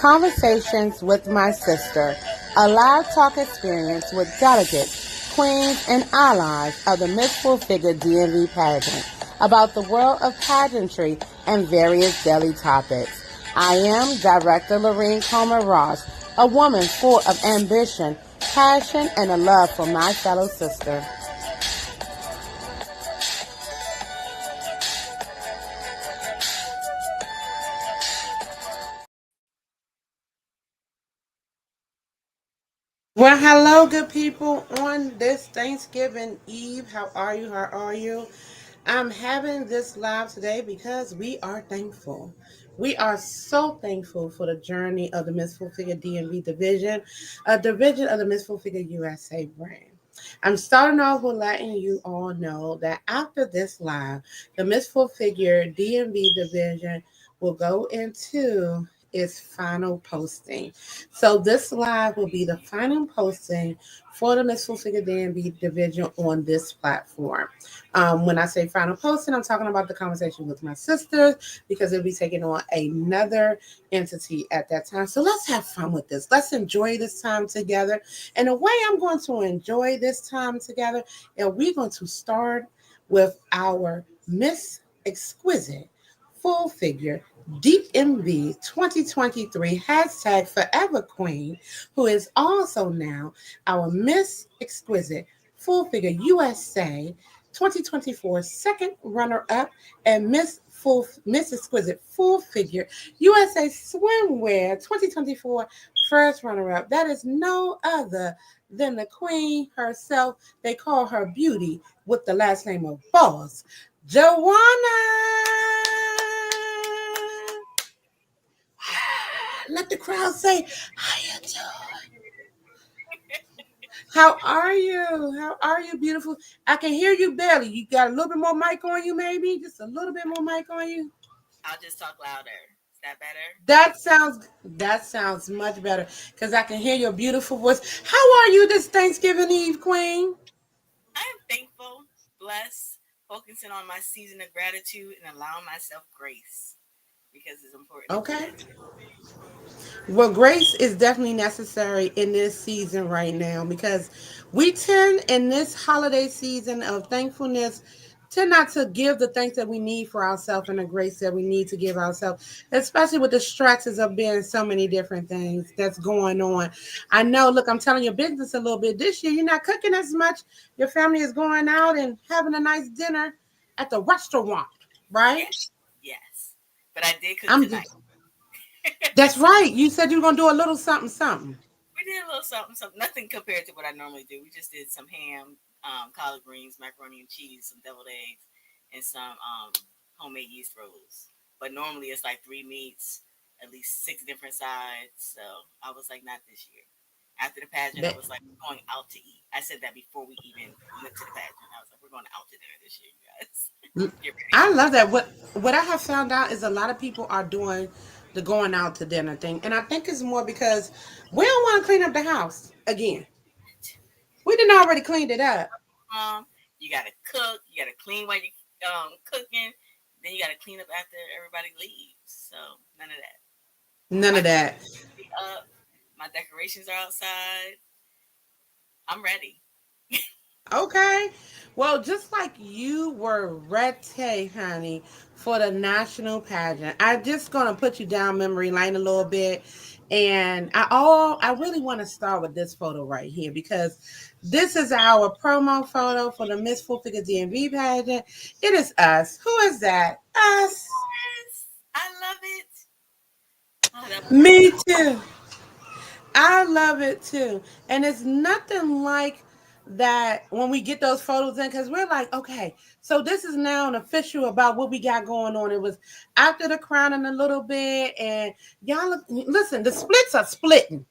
Conversations with My Sister, a live talk experience with delegates, queens, and allies of the Miss Full-Figured DMV pageant about the world of pageantry and various daily topics. I am Director Lorene Comer-Ross, a woman full of ambition, passion, and a love for my fellow sister. Well, hello, good people, on this Thanksgiving Eve. How are you? How are you? I'm having this live today because we are thankful. We are so thankful for the journey of the Miss Full-Figured DMV division, a division of the Miss Full-Figured U.S.A. brand. I'm starting off with letting you all know that after this live, the Miss Full-Figured DMV division will go into its final posting. So this live will be the final posting for the Miss Full-Figured DMV division on this platform. When I say final posting, I'm talking about the conversation with my sisters because it'll be taking on another entity at that time. So let's have fun with this. Let's enjoy this time together. And the way I'm going to enjoy this time together, and we're going to start with our Miss Exquisite Full-Figure DMV 2023 hashtag Forever Queen, who is also now our Miss Exquisite Full-Figure USA 2024 second runner-up and Miss Exquisite Full-Figure USA Swimwear 2024 first runner-up. That is no other than the queen herself. They call her Beauty with the last name of Boss, Jawanda. Let the crowd say, how you doing? How are you? How are you, beautiful? I can hear you barely. You got a little bit more mic on you, maybe? Just a little bit more mic on you? I'll just talk louder. Is that better? That sounds much better because I can hear your beautiful voice. How are you this Thanksgiving Eve, Queen? I am thankful, blessed, focusing on my season of gratitude and allowing myself grace because it's important to do Okay. that too. Well, grace is definitely necessary in this season right now because we tend in this holiday season of thankfulness tend not to give the thanks that we need for ourselves and the grace that we need to give ourselves, especially with the stresses of being so many different things that's going on. I know, look, I'm telling your business a little bit this year. You're not cooking as much. Your family is going out and having a nice dinner at the restaurant, right? Yes, yes. But I did cook I'm tonight. just, that's right. You said you were gonna do a little something, something. We did a little something, something. Nothing compared to what I normally do. We just did some ham, collard greens, macaroni and cheese, some deviled eggs, and some homemade yeast rolls. But normally it's like three meats, at least six different sides. So I was like, not this year. After the pageant, I That was like, we're going out to eat. I said that before we even went to the pageant. I was like, we're going out to dinner this year, you guys. Get ready. I love that. What I have found out is a lot of people are doing the going out to dinner thing, and I think it's more because we don't want to clean up the house again. We didn't already cleaned it up. Um, you gotta cook, you gotta clean while you cooking, then you gotta clean up after everybody leaves. So none of that. None My of tree that. is up, my decorations are outside. I'm ready. Okay. Well, just like you were ready, honey, for the national pageant, I'm just gonna put you down memory lane a little bit. And I really want to start with this photo right here because this is our promo photo for the Miss Full Figure DMV pageant. It is us. Who is that? Us. Yes, I love it. Oh, that was so Me good. too. I love it too. And it's nothing like that when we get those photos in because we're like, okay, so this is now an official about what we got going on. It was after the crowning a little bit, and y'all listen, the splits are splitting.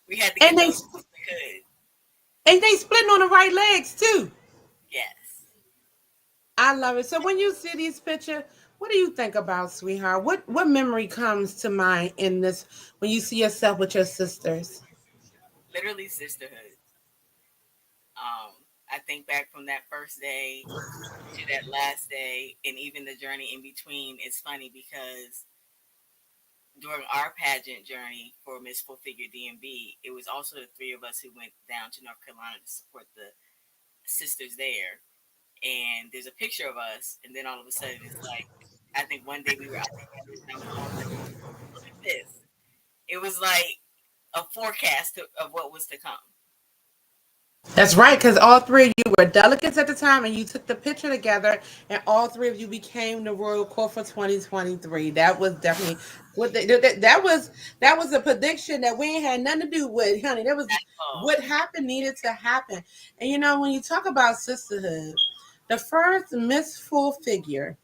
We had to And get they those as we could. and they splitting on the right legs too. Yes. I love it. So when you see these pictures, what do you think about, sweetheart? What memory comes to mind in this when you see yourself with your sisters? Literally sisterhood. I think back from that first day to that last day and even the journey in between. It's funny because during our pageant journey for Miss Full Figure DMV, it was also the three of us who went down to North Carolina to support the sisters there. And there's a picture of us, and then all of a sudden it's like, I think one day we were out together, and I was all like, look at this. It was like a forecast of what was to come. That's right, because all three of you were delegates at the time, and you took the picture together, and all three of you became the royal court for 2023. That was definitely what that was a prediction that we ain't had nothing to do with, honey. That was Oh, what happened needed to happen. And when you talk about sisterhood, the first Miss Full Figure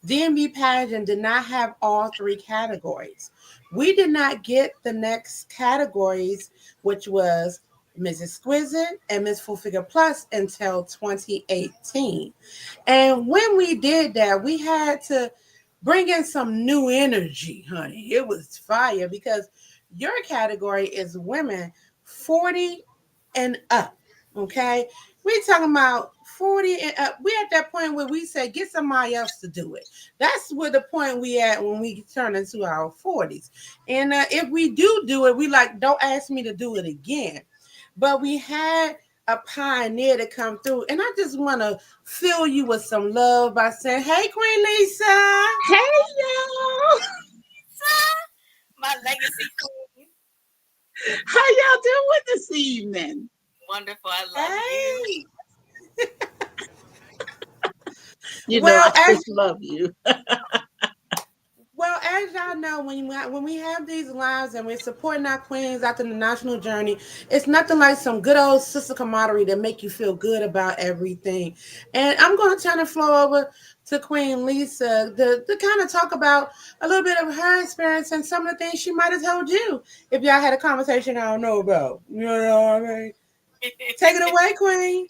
DMV pageant did not have all three categories. We did not get the next categories, which was Miss Exquisite and Miss Full Figure Plus, until 2018. And when we did that, we had to bring in some new energy, honey. It was fire because your category is women 40 and up. Okay. We talking about 40 and up. We at that point where we say get somebody else to do it. That's where the point we at when we turn into our 40s. And if we do it, we like, don't ask me to do it again. But we had a pioneer to come through. And I just want to fill you with some love by saying, hey, Queen Lisa. Hey y'all! Lisa, my legacy queen. How y'all doing this evening? Wonderful. I love you. Hey. You know I Well, as just love you. As y'all know, when we have these lives and we're supporting our queens after the national journey, it's nothing like some good old sister camaraderie that make you feel good about everything. And I'm going to turn the floor over to Queen Lisa to kind of talk about a little bit of her experience and some of the things she might have told you if y'all had a conversation I don't know about. You know what I mean? Take it away, Queen.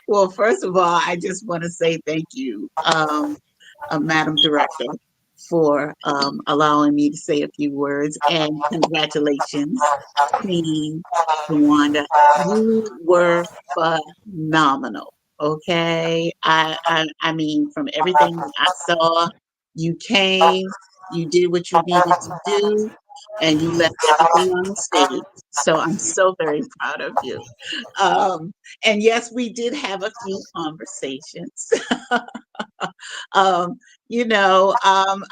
Well, first of all, I just want to say thank you, Madam Director, for allowing me to say a few words, and congratulations, Queen Jawanda. You were phenomenal. Okay, I mean, from everything that I saw, you came, you did what you needed to do, and you left everything on the stage. So I'm so very proud of you. Um, and yes, we did have a few conversations. um, I'm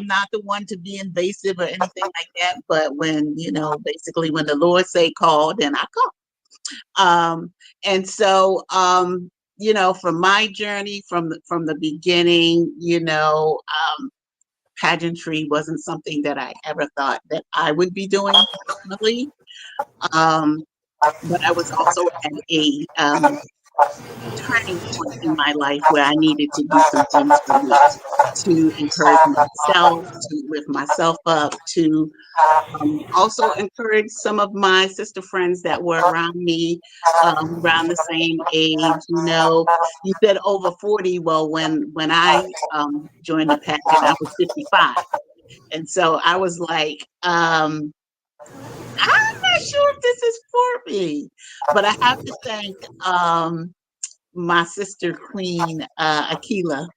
not the one to be invasive or anything like that, but when basically when the Lord say call, then I call. And so from my journey from the beginning, pageantry wasn't something that I ever thought that I would be doing personally. Um, but I was also at a turning point in my life where I needed to do some things for me to encourage myself, to lift myself up, to also encourage some of my sister friends that were around me, around the same age. You said over 40. Well, when I joined the pageant, I was 55. And so I was like, I'm not sure if this is for me. But I have to thank my sister Queen Akila,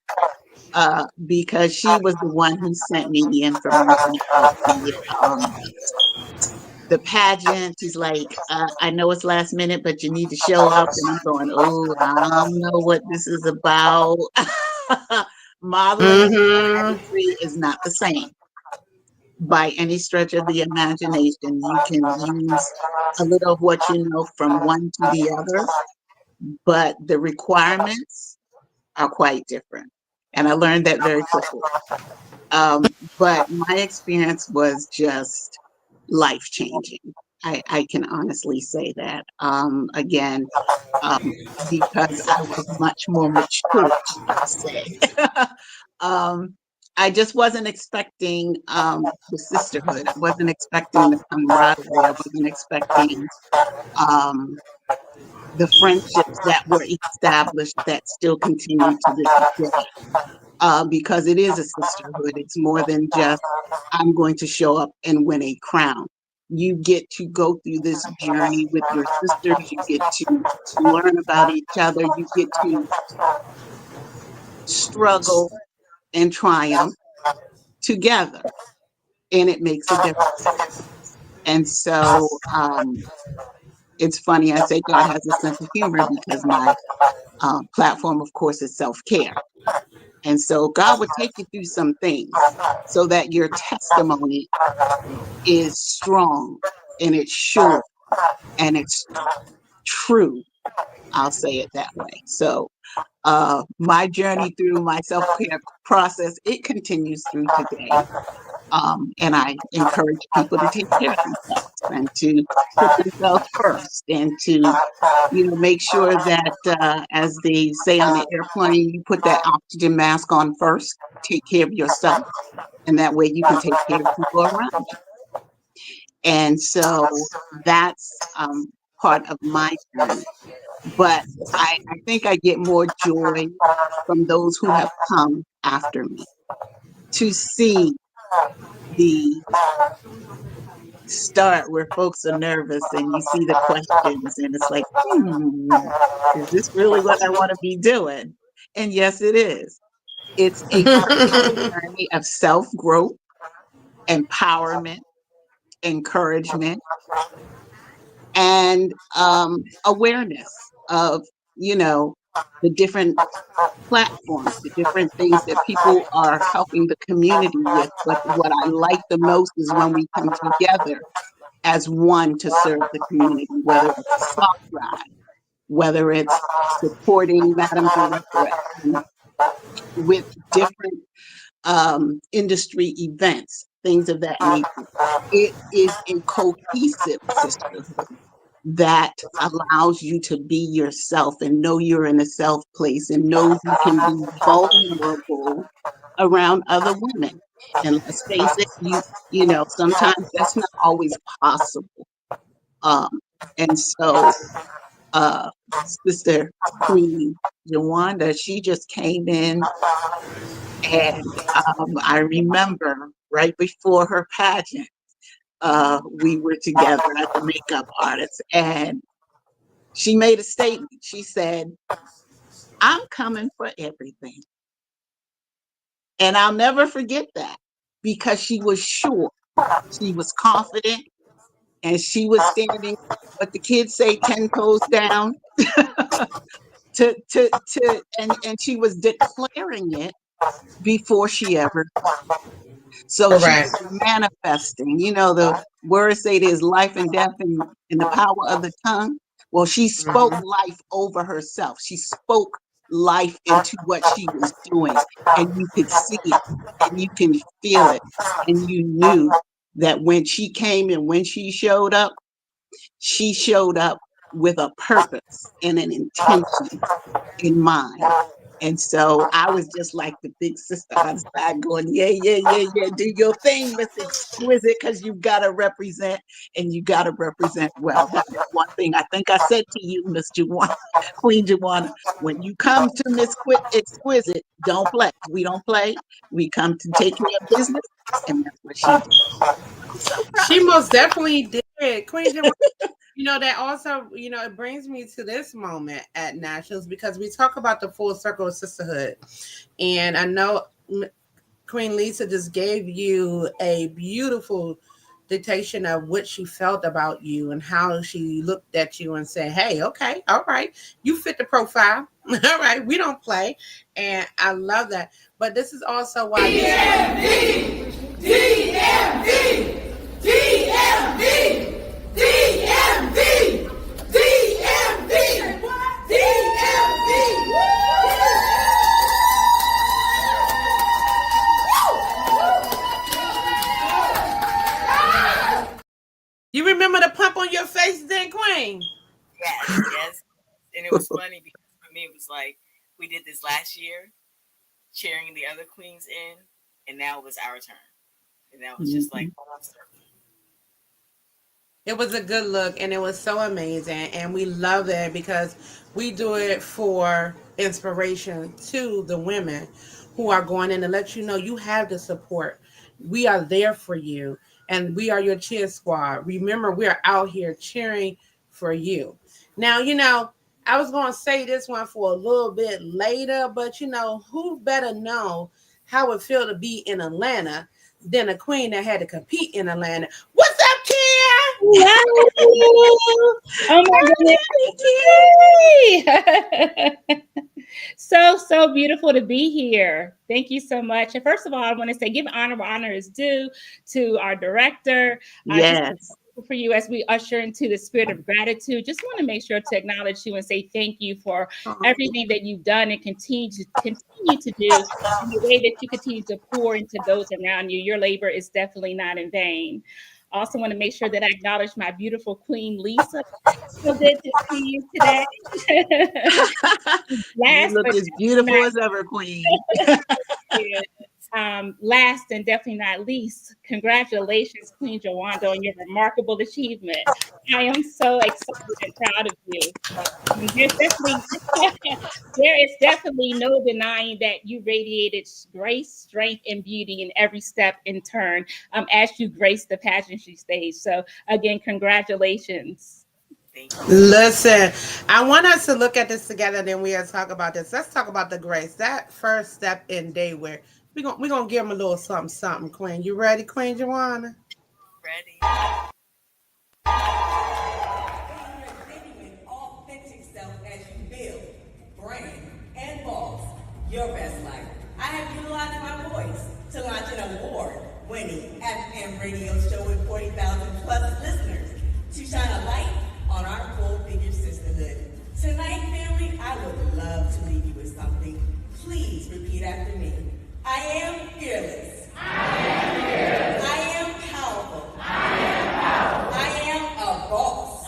because she was the one who sent me the information of the pageant. She's like, I know it's last minute, but you need to show up. And I'm going, oh, I don't know what this is about. Modeling and Mm-hmm. pageantry is not the same by any stretch of the imagination. You can use a little of what you know from one to the other, but the requirements are quite different. And I learned that very quickly. But my experience was just life changing. I can honestly say that. Again, because I was much more mature, shall I say. um, I just wasn't expecting the sisterhood. I wasn't expecting the camaraderie. I wasn't expecting um, the friendships that were established that still continue to this day, because it is a sisterhood. It's more than just, I'm going to show up and win a crown. You get to go through this journey with your sisters. You get to learn about each other. You get to struggle and triumph together. and it makes a difference. And so it's funny. I say God has a sense of humor because my platform, of course, is self care. And so God would take you through some things so that your testimony is strong and it's sure and it's true. I'll say it that way. So my journey through my self care process, it continues through today. And I encourage people to take care of themselves and to put themselves first and to, make sure that, as they say on the airplane, you put that oxygen mask on first, take care of yourself, and that way you can take care of people around you. And so that's part of my journey. But I think I get more joy from those who have come after me to see the start where folks are nervous and you see the questions and it's like, is this really what I want to be doing? And yes, it is. It's a personal journey of self growth, empowerment, encouragement, and awareness of, the different platforms, the different things that people are helping the community with. But what I like the most is when we come together as one to serve the community, whether it's a soft ride, whether it's supporting Madam Director with different industry events, things of that nature. It is a cohesive sisterhood that allows you to be yourself and know you're in a self place and know you can be vulnerable around other women. And let's face it, sometimes that's not always possible. Um, and so uh, Sister Queen Jawanda, she just came in, and I remember right before her pageant, we were together as a makeup artist, and she made a statement. She said, "I'm coming for everything." And I'll never forget that because she was sure, she was confident, and she was standing, what the kids say, 10 toes down, and she was declaring it before she ever. So she Correct. was manifesting. The words say there's life and death in the power of the tongue. Well, she spoke Mhm. life over herself. She spoke life into what she was doing, and you could see it, and you can feel it, and you knew that when she came and when she showed up with a purpose and an intention in mind. And so I was just like the big sister on the side going, yeah, yeah, yeah, yeah, do your thing, Miss Exquisite, because you got to represent and you got to represent well. That is one thing I think I said to you, Miss Juwan, Queen Jawanda, when you come to Miss Exquisite, don't play. We don't play. We come to take care of business. And that's what she did. I'm so proud She of most definitely did. Queen Jawanda, that also, it brings me to this moment at Nationals because we talk about the full circle of sisterhood. And I know Queen Lisa just gave you a beautiful dictation of what she felt about you and how she looked at you and said, hey, okay, all right, you fit the profile. All right, we don't play. And I love that. But this is also why DMV, DMV, DMV, DMV, DMV, DMV. you remember the pump on your face then, Queen? Yes, yes. And it was funny because for me, it was like we did this last year, cheering the other queens in, and now it was our turn. And that was just like, Mhm. It was a good look and it was so amazing. And we love it because we do it for inspiration to the women who are going in to let you know you have the support. We are there for you and we are your cheer squad. Remember, we are out here cheering for you. Now, I was going to say this one for a little bit later, but who better know how it feel to be in Atlanta than a queen that had to compete in Atlanta. What's up, Kia? Hello. Oh my goodness. Yay! So beautiful to be here. Thank you so much. And first of all, I want to say give honor where honor is due to our director. Just Yes. for you as we usher into the spirit of gratitude. Just want to make sure to acknowledge you and say thank you for Oh, everything that you've done and continue to do in the way that you continue to pour into those around you. Your labor is definitely not in vain. I also want to make sure that I acknowledge my beautiful Queen Lisa. So good to see you today. you Last look but as definitely beautiful not as ever, Queen. least, last and definitely not least, congratulations, Queen Jawanda, on your remarkable achievement. I am so excited and proud of you. There's definitely there is definitely no denying that you radiated grace, strength, and beauty in every step and turn as you graced the pageantry stage. So again, congratulations. Thank you. Listen, I want us to look at this together, then we'll talk about this. Let's talk about the grace. That first step in day where we gonna give them a little something, something, Queen. You ready, Queen Joanna? Ready? Being your genuine, authentic self as you build, brand, and boss your best life. I have utilized my voice to launch an award-winning FM radio show with 40,000 plus listeners to shine a light on our full-figure sisterhood. Tonight, family, I would love to leave you with something. Please repeat after me. I am fearless. I am powerful. I am a boss.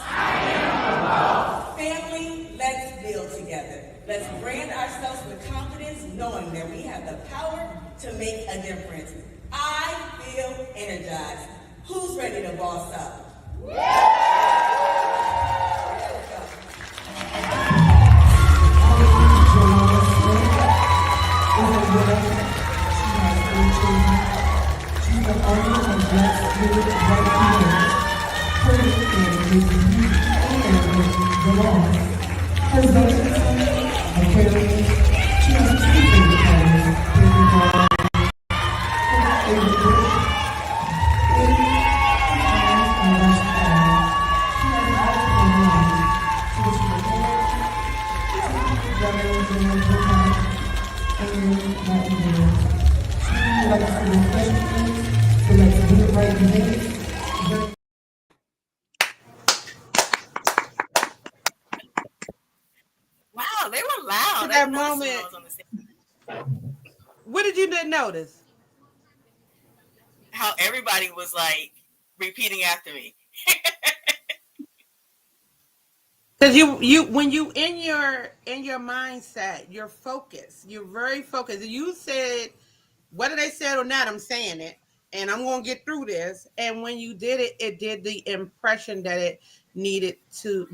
Family, let's build together. Let's brand ourselves with confidence, knowing that we have the power to make a difference. I feel energized. Who's ready to boss up? Wow, they were loud. To I that didn't notice when I moment, was on the stage. what did you didn't notice? How everybody was like repeating after me. Because you when you in your mindset, you're focused. You're very focused. You said whether they said or not, I'm saying it, and I'm gonna get through this. And when you did it, it did the impression that it needed to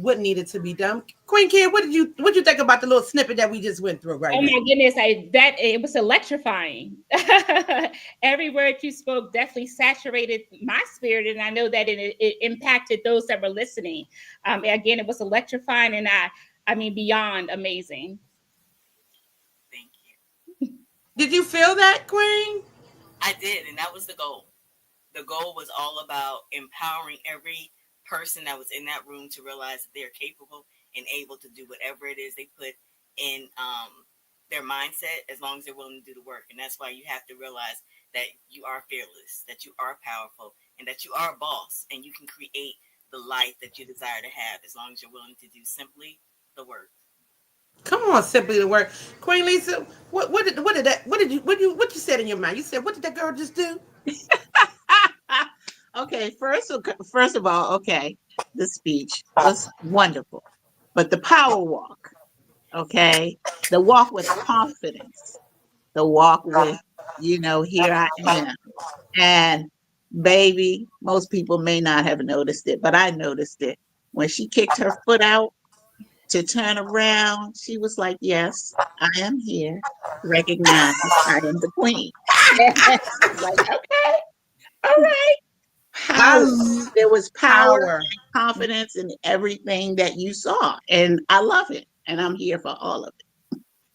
be done. Queen Kid, what did you think about the little snippet that we just went through right Oh now? my goodness, that it was electrifying. Every word you spoke definitely saturated my spirit, and I know that it impacted those that were listening. Again, it was electrifying, and I mean beyond amazing. Thank you. Did you feel that, Queen? I did, and that was the goal. The goal was all about empowering every person that was in that room to realize that they're capable and able to do whatever it is they put in their mindset as long as they're willing to do the work. And that's why you have to realize that you are fearless, that you are powerful, and that you are a boss, and you can create the life that you desire to have as long as you're willing to do simply the work. Come on, simply the word, Queen Lisa. What you said in your mind? You said what did that girl just do? Okay, first of all, okay, the speech was wonderful. But the power walk, okay, the walk with confidence, the walk with, here I am. And baby, most people may not have noticed it, but I noticed it. When she kicked her foot out to turn around, she was like, yes, I am here. Recognize I am the queen. She's like, okay, all right. I Power. There was power power. and confidence in everything that you saw. And I love it. And I'm here for all of it.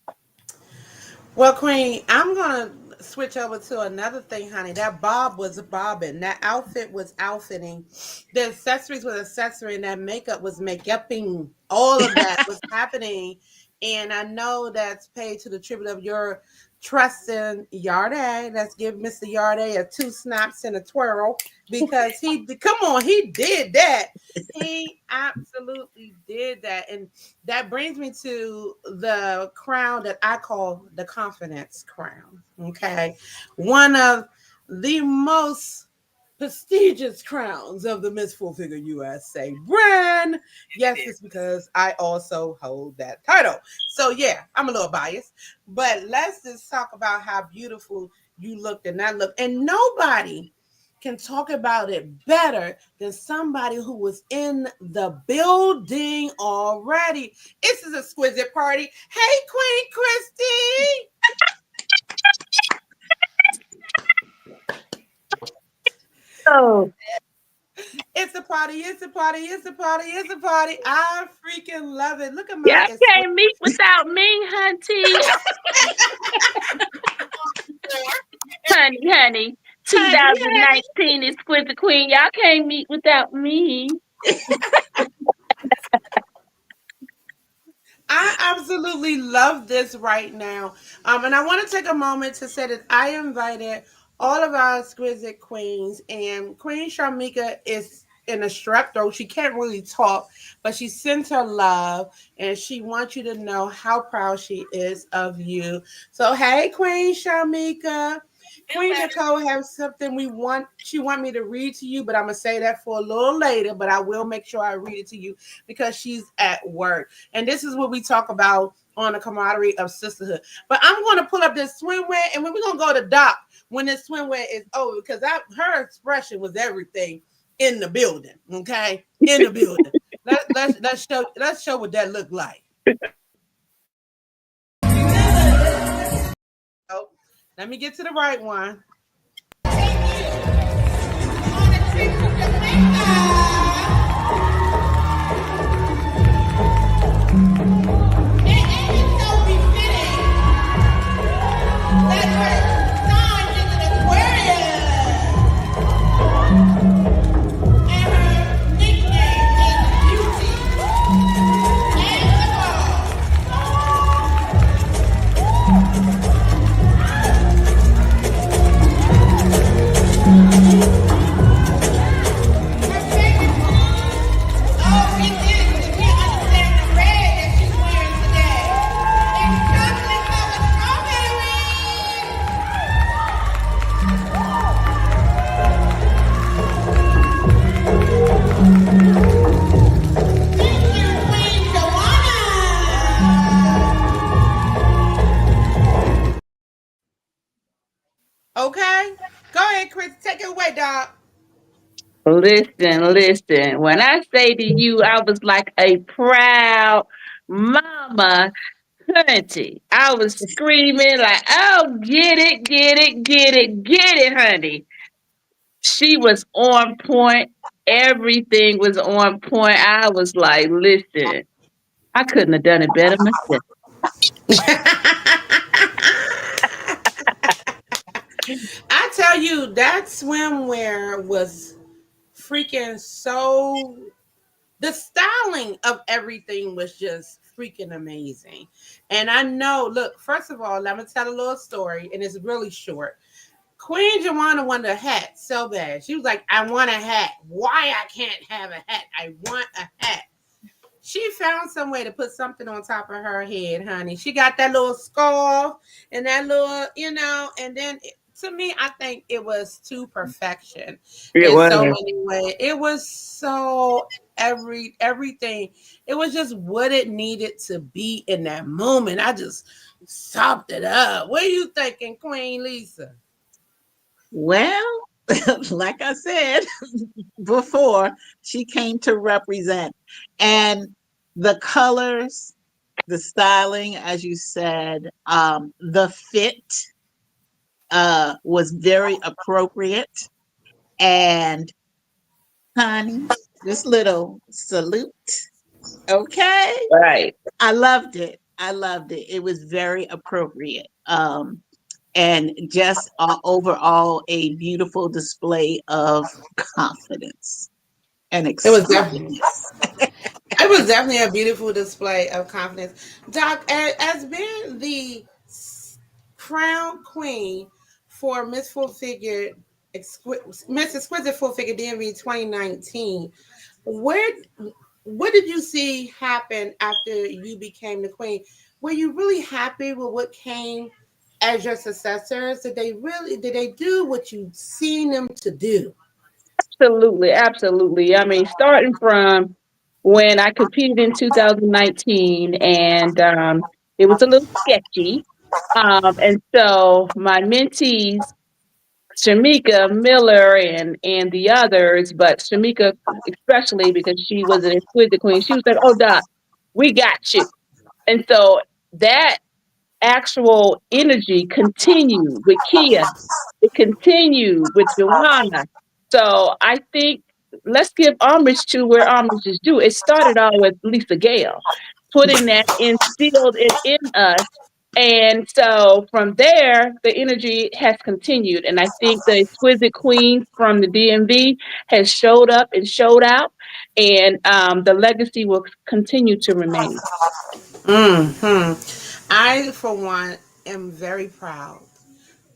Well, Queen, I'm gonna switch over to another thing, honey. That bob was bobbing. That outfit was outfitting. The accessories was accessorying. That makeup was makeuping. All of that was happening. And I know that's paid to the tribute of your trust in Yarday. Let's give Mr. Yarday a two snaps and a twirl because come on, he did that. He absolutely did that. And that brings me to the crown that I call the confidence crown. Okay. One of the most prestigious crowns of the Miss Full-Figured USA brand. Yes, Yes, it it's is. because I also hold that title. So yeah, I'm a little biased, but let's just talk about how beautiful you looked in that look. And nobody can talk about it better than somebody who was in the building already. It's an exquisite party. Hey, Queen Christy. Oh, It's a party. It's a party. It's a party. It's a party. I freaking love it. Look at my y'all can't meet without me, hunty. Honey. Honey, honey. 2019 Exquisite Queen. Y'all can't meet without me. I absolutely love this right now. And I want to take a moment to say that I invited all of our exquisite queens, and Queen Sharmika is in a strep throat. She can't really talk, but she sends her love, and she wants you to know how proud she is of you. So, hey, Queen Sharmika. Feel Queen better. Nicole has something she want me to read to you, but I'm gonna say that for a little later, but I will make sure I read it to you because she's at work. And this is what we talk about on the camaraderie of sisterhood. But I'm going to pull up this swimwear, and we're going to go to Doc when this swimwear is over because her expression was everything in the building. Okay, in the building. Let's show what that looked like. Oh, let me get to the right one. Okay, go ahead, Chris. Take it away, Doc. Listen. When I say to you, I was like a proud mama, hunty. I was screaming like, oh, get it, honey. She was on point. Everything was on point. I was like, listen, I couldn't have done it better myself. I tell you, that swimwear was freaking so. The styling of everything was just freaking amazing. And I know, look, first of all, let me tell a little story, and it's really short. Queen Jawanda wanted a hat so bad. She was like, I want a hat. Why I can't have a hat? I want a hat. She found some way to put something on top of her head, honey. She got that little scarf and that little, and then to me, I think it was to perfection It in so was. many ways. It was so everything. It was just what it needed to be in that moment. I just sopped it up. What are you thinking, Queen Lisa? Well, like I said before, she came to represent. And the colors, the styling, as you said, the fit was very appropriate. And honey, this little salute, okay? Right. I loved it. I loved it. It was very appropriate. and just overall a beautiful display of confidence and It was definitely expressiveness. it was definitely a beautiful display of confidence. Doc, as being the crown queen for Miss Full Figure, Miss Exquisite Full Figure DMV 2019, where what did you see happen after you became the queen? Were you really happy with what came as your successors? Did they do what you seen them to do? Absolutely, absolutely. I mean, starting from when I competed in 2019, and it was a little sketchy. And so my mentees, Shamika Miller and the others, but Shamika especially because she was an exquisite queen, she was like, "Oh, Doc, we got you." And so that actual energy continued with Kia. It continued with Joanna. So I think let's give homage to where homage is due. It started out with Lisa Gale, putting that instilled it in us. And so from there, the energy has continued. And I think the exquisite queen from the DMV has showed up and showed out. And the legacy will continue to remain. Hmm. I, for one, am very proud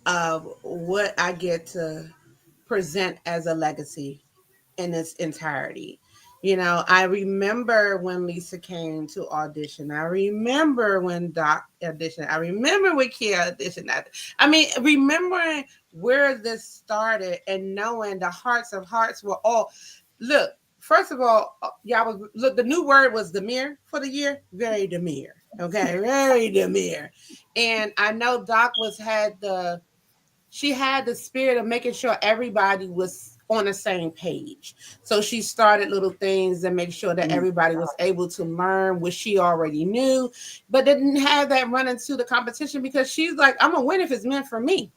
of what I get to present as a legacy in its entirety. You know, I remember when Lisa came to audition. I remember when Doc auditioned. I remember when Kia auditioned. I mean, remembering where this started and knowing the hearts of hearts were all. Look, first of all, y'all was look. The new word was demure for the year. Very demure. Okay, very demure. And I know Doc was had the she had the spirit of making sure everybody was on the same page. So she started little things and make sure that Mm. everybody was able to learn what she already knew, but didn't have that run into the competition because she's like, I'm gonna win if it's meant for me.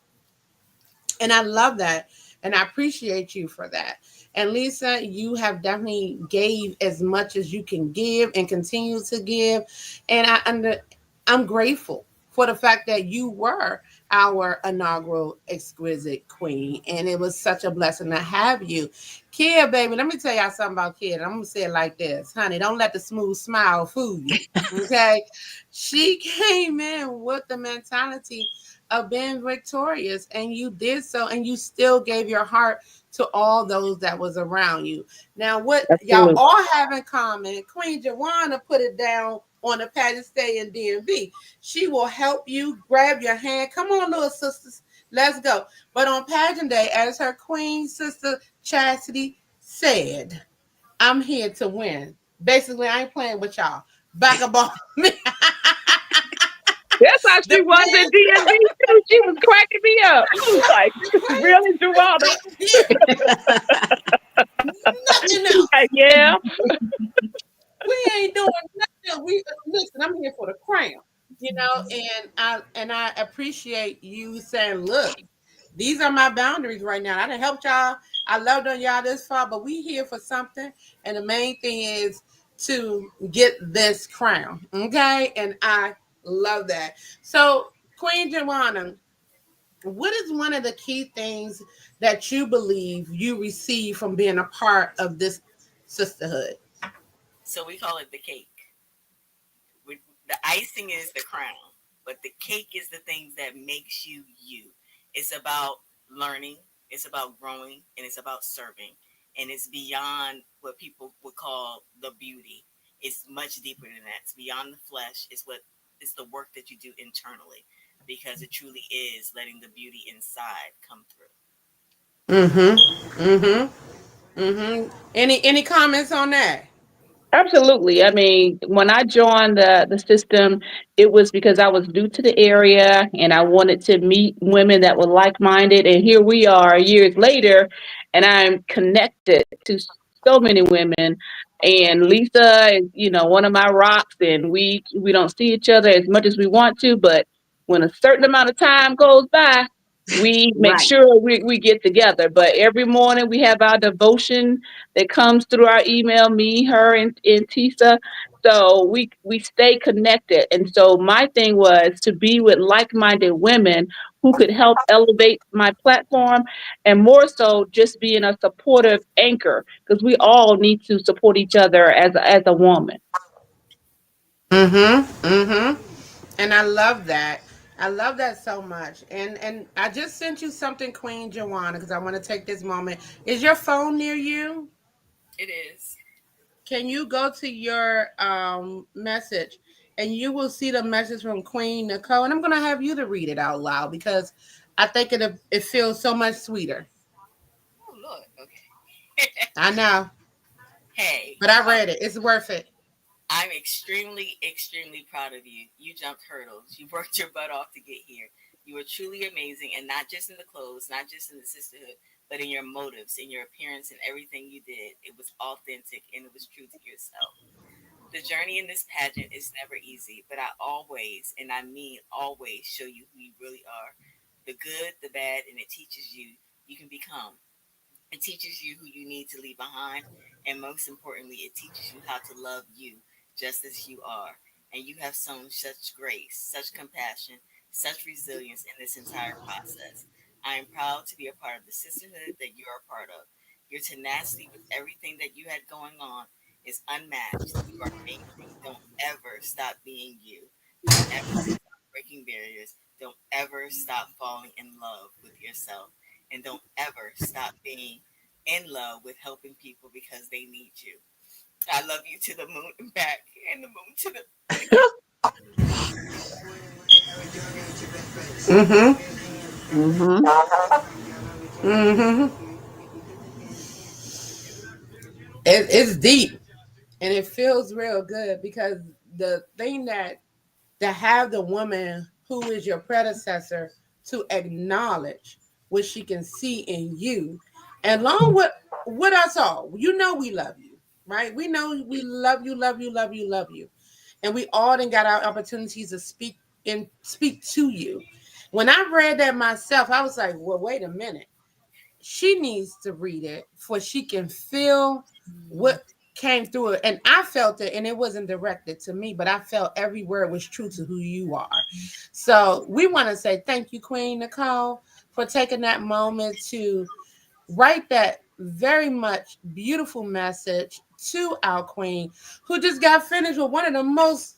And I love that. And I appreciate you for that. And Lisa, you have definitely gave as much as you can give and continue to give. And I'm grateful for the fact that you were our inaugural exquisite queen. And it was such a blessing to have you. Kid, baby, let me tell y'all something about Kid. I'm gonna say it like this. Honey, don't let the smooth smile fool you. Okay. She came in with the mentality of being victorious, and you did so, and you still gave your heart to all those that was around you. Now, what y'all Absolutely. all have in common, Queen Jawanda put it down on the pageant stay in DMV. She will help you grab your hand. Come on, little sisters, let's go. But on pageant day, as her queen sister Chastity said, I'm here to win. Basically, I ain't playing with y'all. Back up on me. That's how The she was plan, at DMV too. She was cracking me up. I was like, the really, Joanna? plan is here. Nothing else. Like, yeah. We ain't doing nothing. We listen. I'm here for the crown, you know. And I appreciate you saying, look, these are my boundaries right now. I done helped y'all. I loved on y'all this far, but we here for something. And the main thing is to get this crown, okay? And I love that. So, Queen Joanna, what is one of the key things that you believe you receive from being a part of this sisterhood? So we call it the cake. The icing is the crown, but the cake is the things that makes you you. It's about learning, it's about growing, and it's about serving. And it's beyond what people would call the beauty. It's much deeper than that. It's beyond the flesh. It's the work that you do internally because it truly is letting the beauty inside come through. Mm-hmm. Mm-hmm. Mm-hmm. Any comments on that? Absolutely. I mean, when I joined the system, it was because I was new to the area and I wanted to meet women that were like minded. And here we are years later, and I'm connected to so many women. And Lisa is, one of my rocks, and we don't see each other as much as we want to, but when a certain amount of time goes by, we make Right. sure we get together. But every morning we have our devotion that comes through our email, me, her, and Tisa. So we stay connected. And so my thing was to be with like minded women who could help elevate my platform, and more so just being a supportive anchor, because we all need to support each other as a woman. Mm-hmm. Mm-hmm. And I love that. I love that so much. And I just sent you something, Queen Jawanda, because I want to take this moment. Is your phone near you? It is. Can you go to your message and you will see the message from Queen Nicole? And I'm gonna have you to read it out loud because I think it feels so much sweeter. Oh Lord. Okay. I know, Hey. but I read it. It's worth it. I'm extremely, extremely proud of you. You jumped hurdles. You worked your butt off to get here. You were truly amazing, and not just in the clothes, not just in the sisterhood, but in your motives, in your appearance, and everything you did. It was authentic and it was true to yourself. The journey in this pageant is never easy, but I always, and I mean always, show you who you really are, the good, the bad, and it teaches you you can become. It teaches you who you need to leave behind, and most importantly, it teaches you how to love you just as you are. And you have shown such grace, such compassion, such resilience in this entire process. I am proud to be a part of the sisterhood that you are a part of. Your tenacity with everything that you had going on is unmatched. You are amazing. Don't ever stop being you. Don't ever stop breaking barriers. Don't ever stop falling in love with yourself, and don't ever stop being in love with helping people because they need you. I love you to the moon and back, and the moon to the again. Mm-hmm. Mm-hmm. Mm-hmm. It's deep and it feels real good because the thing that have the woman who is your predecessor to acknowledge what she can see in you, and along with us all, you know we love you, right? We know we love you, love you, love you, love you, and we all then got our opportunities to speak to you. When I read that myself, I was like, well, wait a minute, she needs to read it for she can feel what came through it. And I felt it, and it wasn't directed to me, but I felt every word was true to who you are. So we want to say thank you, Queen Nicole, for taking that moment to write that very much beautiful message to our queen, who just got finished with one of the most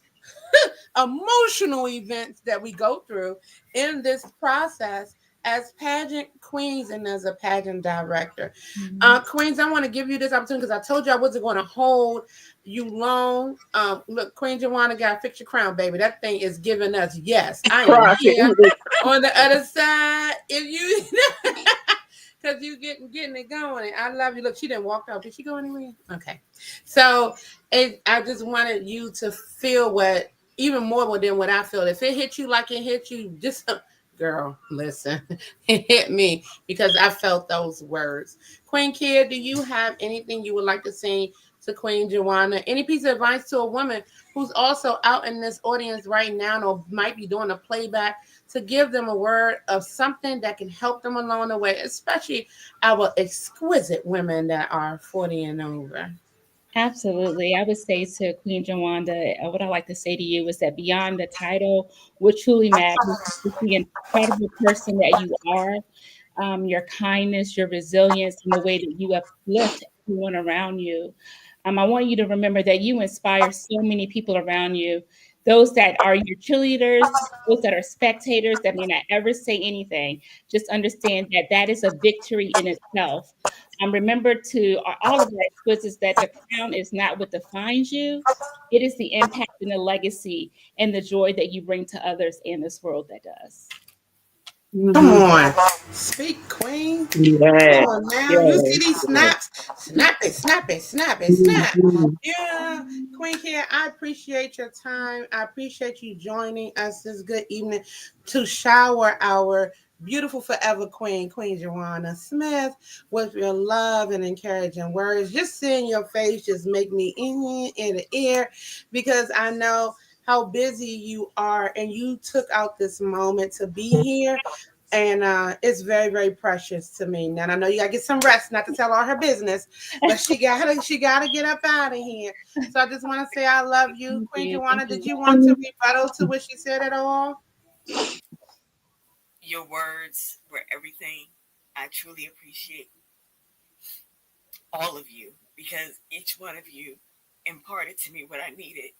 emotional events that we go through in this process as pageant queens and as a pageant director. Mhm. Queens, I want to give you this opportunity because I told you I wasn't going to hold you long. Look, Queen Jawanda got fix your crown, baby. That thing is giving us yes. I am Cross here it. on the other side. If you because you getting it going. I love you. Look, she didn't walk out. Did she go anywhere? Okay. So I just wanted you to feel what even more than what I feel. If it hit you like it hit you, just girl, listen, it hit me because I felt those words. Queen Kid, do you have anything you would like to say to Queen Joanna? Any piece of advice to a woman who's also out in this audience right now or might be doing a playback to give them a word of something that can help them along the way, especially our exquisite women that are 40 and over? Absolutely. I would say to Queen Jawanda, what I like to say to you is that beyond the title, what truly matters is the incredible person that you are, your kindness, your resilience, and the way that you uplift everyone around you. I want you to remember that you inspire so many people around you, those that are your cheerleaders, those that are spectators that may not ever say anything. Just understand that that is a victory in itself. Remember to all of our exquisites that the crown is not what defines you. It is the impact and the legacy and the joy that you bring to others in this world that does. Come Mm-hmm. on. Speak, Queen. Come Yes. on now. You see Yes. these Yes. snaps? Snap it, snap it, snap it, snap. Mm-hmm. Yeah. Queen Care, I appreciate your time. I appreciate you joining us this good evening to shower our beautiful forever queen, Queen Jawanda Smith, with your love and encouraging words. Just seeing your face just make me in the ear because I know how busy you are and you took out this moment to be here, and it's very very precious to me. Now I know you gotta get some rest, not to tell all her business, but she gotta get up out of here. So I just want to say I love you, Thank Queen you. Thank Joanna. Did you. you want to rebuttal to what she said at all? Your words were everything. I truly appreciate all of you because each one of you imparted to me what I needed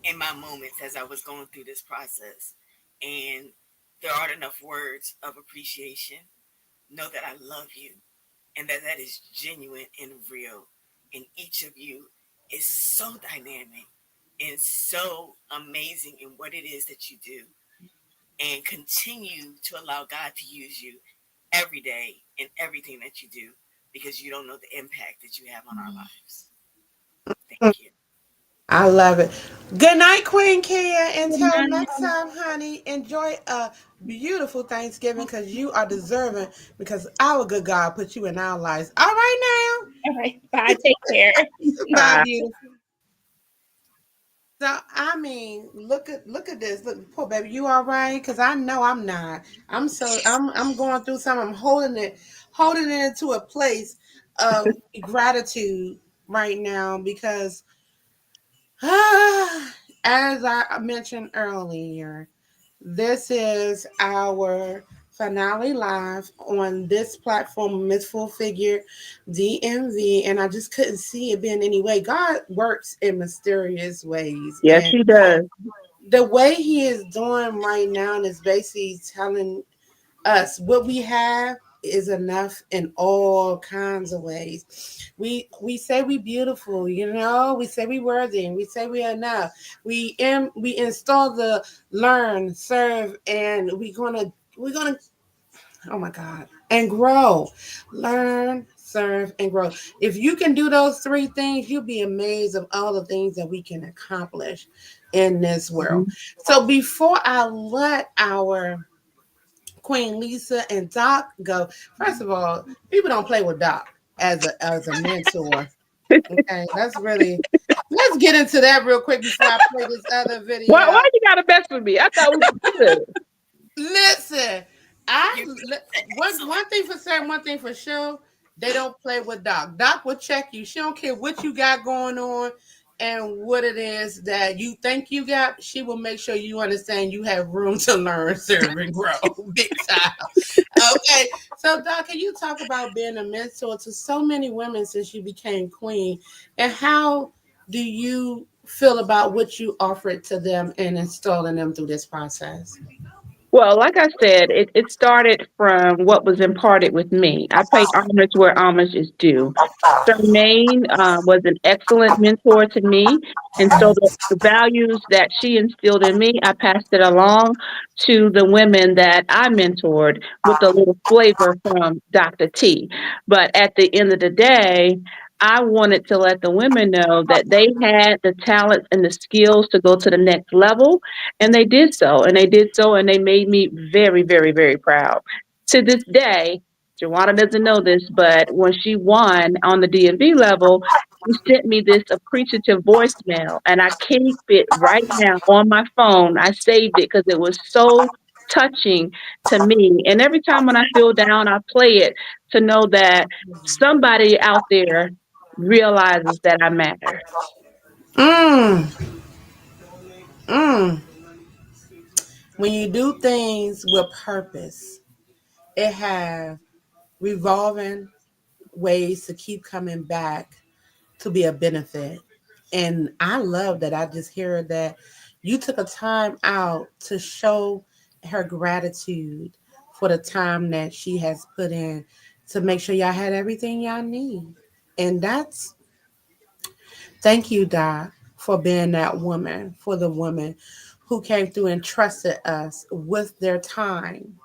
in my moments as I was going through this process. And there aren't enough words of appreciation. Know that I love you and that that is genuine and real. And each of you is so dynamic and so amazing in what it is that you do. And continue to allow God to use you every day in everything that you do because you don't know the impact that you have on our lives. Thank you. I love it. Good night, Queen Kia. Good Until next night. time, honey, enjoy a beautiful Thanksgiving because you are deserving because our good God put you in our lives. All right All right. Bye. Take care. now. Bye, Bye. beautiful. So I mean, look at this. Look, poor baby, you all right? Cause I know I'm not. I'm going through something. I'm holding it into a place of gratitude right now because as I mentioned earlier, this is our finale live on this platform, Miss Full Figure DMV, and I just couldn't see it being any way. God works in mysterious ways, Yes, and she does. the way He is doing right now is basically telling us what we have is enough in all kinds of ways. We say we beautiful, we say we worthy, and we say we enough. We install the learn, serve, and we're gonna oh my God, and grow. Learn, serve, and grow. If you can do those three things, you'll be amazed of all the things that we can accomplish in this world. Mhm. So before I let our Queen Lisa and Doc go. First of all, people don't play with Doc as a mentor. Okay, let's get into that real quick before I play this other Why video. you got to mess with me? I thought we were good. Listen, You one excellent. thing for certain, one thing for sure, they don't play with Doc. Doc will check you. She don't care what you got going on and what it is that you think you got. She will make sure you understand you have room to learn, serve, and grow big time. Okay, so Doc, can you talk about being a mentor to so many women since you became queen, and how do you feel about what you offered to them and installing them through this process? Well, like I said, it started from what was imparted with me. I pay homage where homage is due. Charmaine was an excellent mentor to me. And so the values that she instilled in me, I passed it along to the women that I mentored with a little flavor from Dr. T. But at the end of the day, I wanted to let the women know that they had the talents and the skills to go to the next level. And they did so. And they did so. And they made me very, very, very proud. To this day, Joanna doesn't know this, but when she won on the DMV level, she sent me this appreciative voicemail, and I keep it right now on my phone. I saved it because it was so touching to me. And every time when I feel down, I play it to know that somebody out there realizes that I matter. Mm, mm. When you do things with purpose, it have revolving ways to keep coming back to be a benefit. And I love that. I just hear that you took a time out to show her gratitude for the time that she has put in to make sure y'all had everything y'all need. And that's thank you, Doc, for being that woman, for the woman who came through and trusted us with their time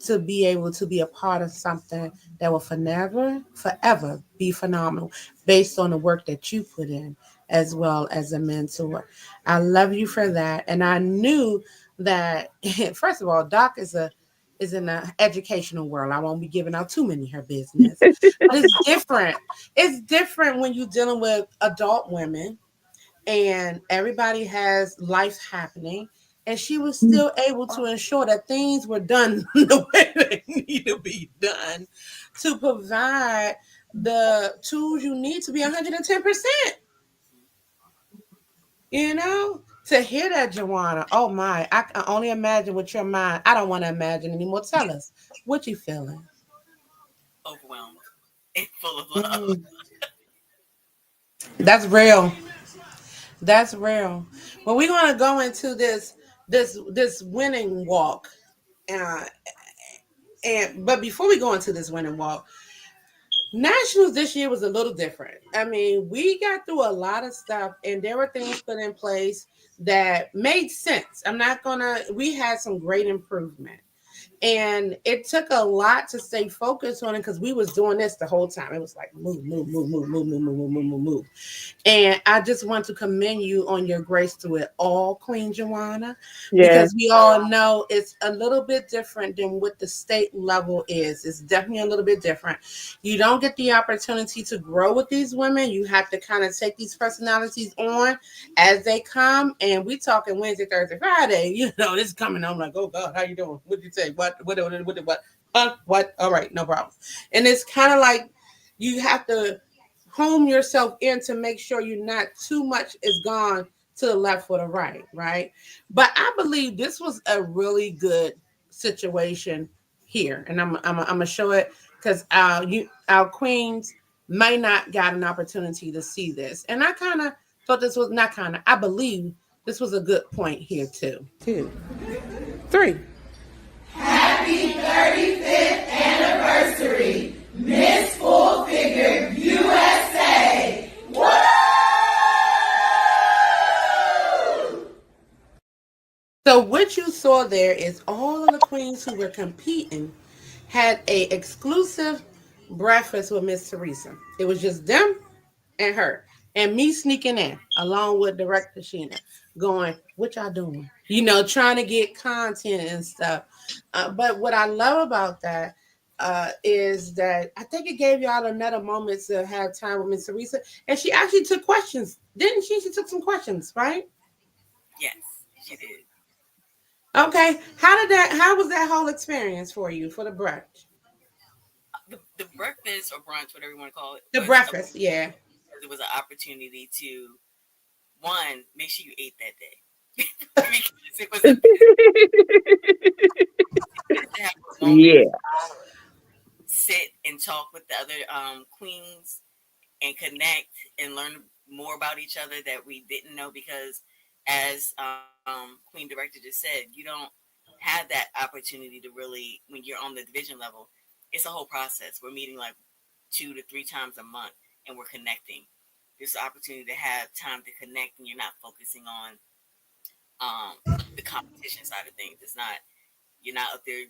to be able to be a part of something that will forever be phenomenal based on the work that you put in as well as a mentor. I love you for that. And I knew that first of all, Doc is in the educational world. I won't be giving out too many her business. But it's different. It's different when you're dealing with adult women and everybody has life happening, and she was still able to ensure that things were done the way they need to be done to provide the tools you need to be 110%, you know? To hear that, Joanna, oh my, I can only imagine with your mind. I don't want to imagine anymore. Tell us, what you feeling? Overwhelmed and full of love. Mm, that's real. That's real. Well, we're gonna go into this winning walk, uh, and but before we go into this winning walk, Nationals this year was a little different. I mean, we got through a lot of stuff, and there were things put in place that made sense. I'm not gonna. We had some great improvement, and it took a lot to stay focused on it because we was doing this the whole time. It was like move, move, move, move, move, move, move, move, move, move. And I just want to commend you on your grace to it all, Queen Joanna, Yes. because we all know it's a little bit different than what the state level is. It's definitely a little bit different. You don't get the opportunity to grow with these women. You have to kind of take these personalities on as they come. And we talking Wednesday, Thursday, Friday. You know, this coming. I'm like, oh God, how you doing? What did you say? What? What? All right, no problem. And it's kind of like you have to home yourself in to make sure you're not too much is gone to the left or the right, right? But I believe this was a really good situation here, and I'm gonna show it because our queens may not got an opportunity to see this, and I kind of thought this was not kind of. I believe this was a good point here too. Two, three. Happy 35th anniversary, Miss Full-Figured USA! Woo! So what you saw there is all of the queens who were competing had a exclusive breakfast with Miss Teresa. It was just them and her, and me sneaking in along with Director Sheena, going, "What y'all doing?" You know, trying to get content and stuff. But what I love about that is that I think it gave y'all another moment to have time with Miss Teresa, and she actually took questions, didn't she? She took some questions, right? Yes, she did. Okay. How did that? How was that whole experience for you for the brunch? The breakfast or brunch, whatever you want to call it, The was breakfast, yeah. it was an opportunity to one make sure you ate that day because it was a business to have a moment Yeah. sit and talk with the other queens and connect and learn more about each other that we didn't know because as Queen Director just said, you don't have that opportunity to really when you're on the division level. It's a whole process. We're meeting like 2 to 3 times a month and we're connecting. There's an opportunity to have time to connect and you're not focusing on um, the competition side of things. It's not you're not up there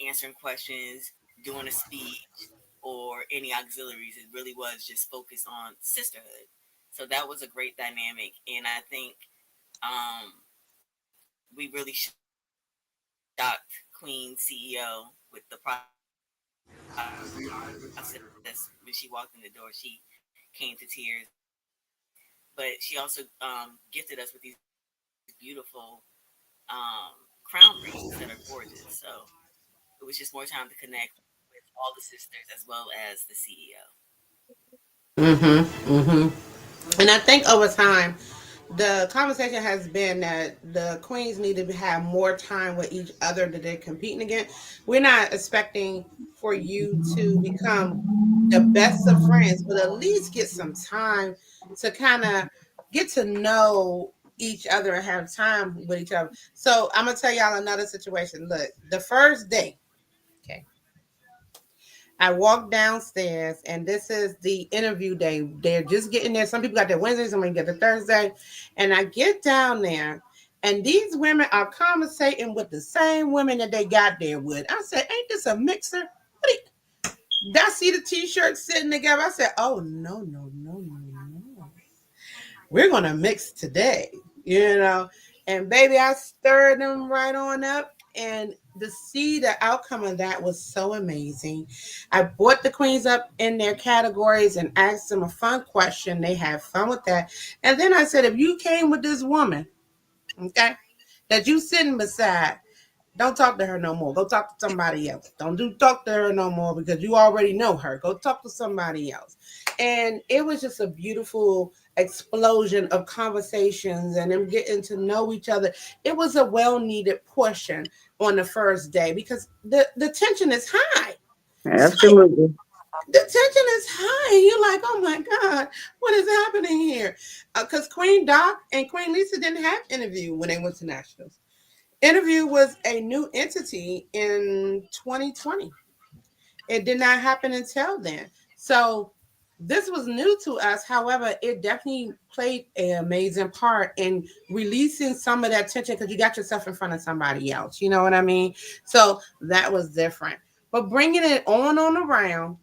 answering questions, doing a speech, or any auxiliaries. It really was just focused on sisterhood. So that was a great dynamic, and I think we really shocked Queen CEO with the process when she walked in the door. She came to tears, but she also gifted us with these beautiful crown rings that are gorgeous. So it was just more time to connect with all the sisters as well as the CEO. Mm-hmm. Mm-hmm. And I think over time, the conversation has been that the queens need to have more time with each other that they're competing against. We're not expecting for you to become the best of friends, but at least get some time to kind of get to know each other and have time with each other. So I'm gonna tell y'all another situation. Look, the first day, okay, I walk downstairs, and this is the interview day. They're just getting there. Some people got their Wednesday, some people get their Thursday. And I get down there, and these women are conversating with the same women that they got there with. I said, "Ain't this a mixer?" I see the t-shirts sitting together. I said, "Oh no, no, no, no, no! We're gonna mix today," you know. And baby, I stirred them right on up. And to see the outcome of that was so amazing. I brought the queens up in their categories and asked them a fun question. They had fun with that. And then I said, if you came with this woman, okay, that you sitting beside, don't talk to her no more. Go talk to somebody else. Don't do talk to her no more because you already know her. Go talk to somebody else. And it was just a beautiful explosion of conversations and them getting to know each other. It was a well needed portion on the first day because the tension is high. It's like Absolutely. the tension is high. You're like, oh my God, what is happening here? Because Queen Doc and Queen Lisa didn't have interview when they went to nationals. Interview was a new entity in 2020. It did not happen until then. So this was new to us. However, it definitely played an amazing part in releasing some of that tension because you got yourself in front of somebody else. You know what I mean? So that was different. But bringing it on around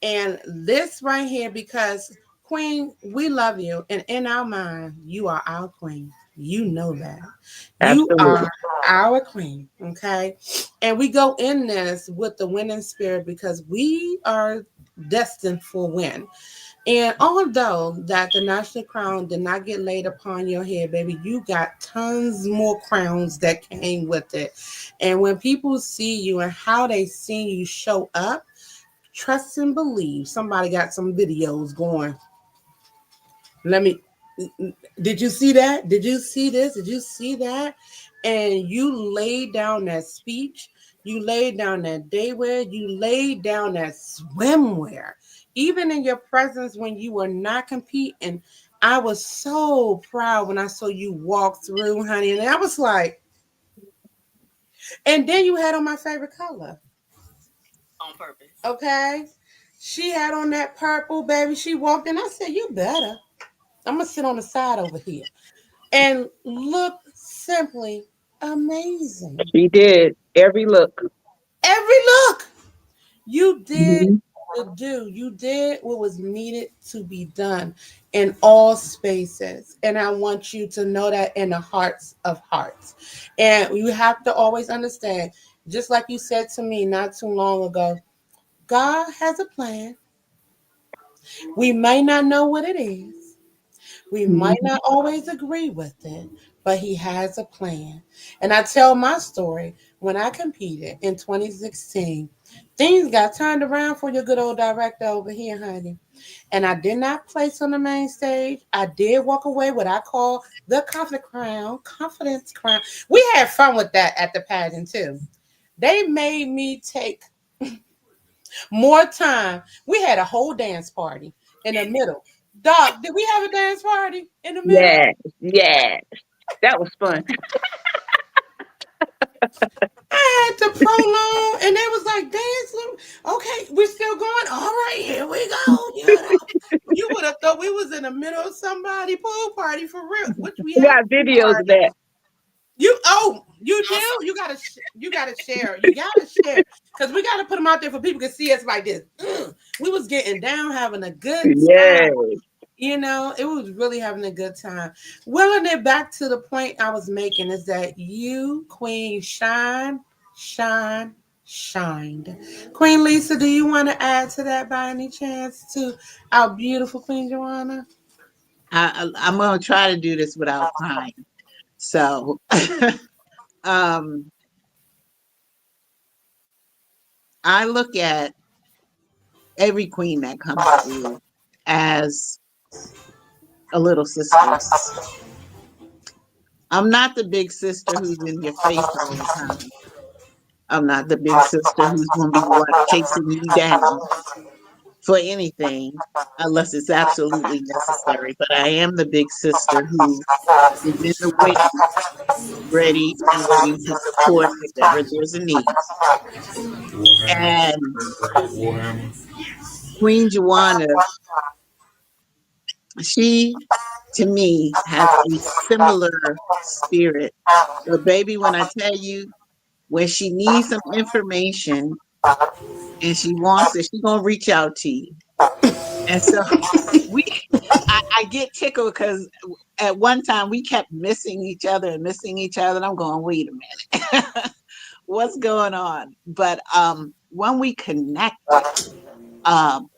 and this right here, because Queen, we love you. And in our mind, you are our queen. You know that. You are Absolutely. our queen. Okay. And we go in this with the winning spirit because we are destined for win. And although that the national crown did not get laid upon your head, baby, you got tons more crowns that came with it. And when people see you and how they see you show up, trust and believe. Somebody got some videos going. Let me. Did you see that? Did you see this? Did you see that? And you laid down that speech. You laid down that daywear. You laid down that swimwear. Even in your presence when you were not competing, I was so proud when I saw you walk through, honey. And I was like, and then you had on my favorite color. on purpose. Okay. She had on that purple, baby. She walked in. I said, you better. I'm going to sit on the side over here and look simply amazing. She did every look. Every look you did Mhm. to do, you did what was needed to be done in all spaces. And I want you to know that in the hearts of hearts. And you have to always understand, just like you said to me not too long ago, God has a plan. We may not know what it is. We might Mhm. not always agree with it, but he has a plan. And I tell my story when I competed in 2016, things got turned around for your good old director over here, honey. And I did not place on the main stage. I did walk away what I call the confidence crown. We had fun with that at the pageant too. They made me take more time. We had a whole dance party in the middle. Doc, did we have a dance party in the middle? Yeah, yeah, that was fun. I had to prolong, and they was like, dance, okay, we're still going. All right, here we go. You would have thought we was in the middle of somebody pool party for real, which we We had got pool videos of party. that. You do? Also, You gotta share. You gotta share. Because we gotta put them out there for people to see us like this. We was getting down, having a good time. Yeah. It was really having a good time. Willing it back to the point I was making is that you, Queen, shine, shined. Queen Lisa, do you want to add to that by any chance to our beautiful Queen Joanna? I'm going to try to do this without crying. So, um, I look at every queen that comes through as a little sister. I'm not the big sister who's in your face all the time. I'm not the big sister who's going to be chasing you down for anything unless it's absolutely necessary. But I am the big sister who is in the wing, ready and waiting to support if ever there's a need. And Queen Jawanda, she to me has a similar spirit. But baby, when I tell you, when she needs some information and she wants it, she's gonna reach out to you. And so we I get tickled because at one time we kept missing each other and missing each other. And I'm going, wait a minute. What's going on? But when we connected, um,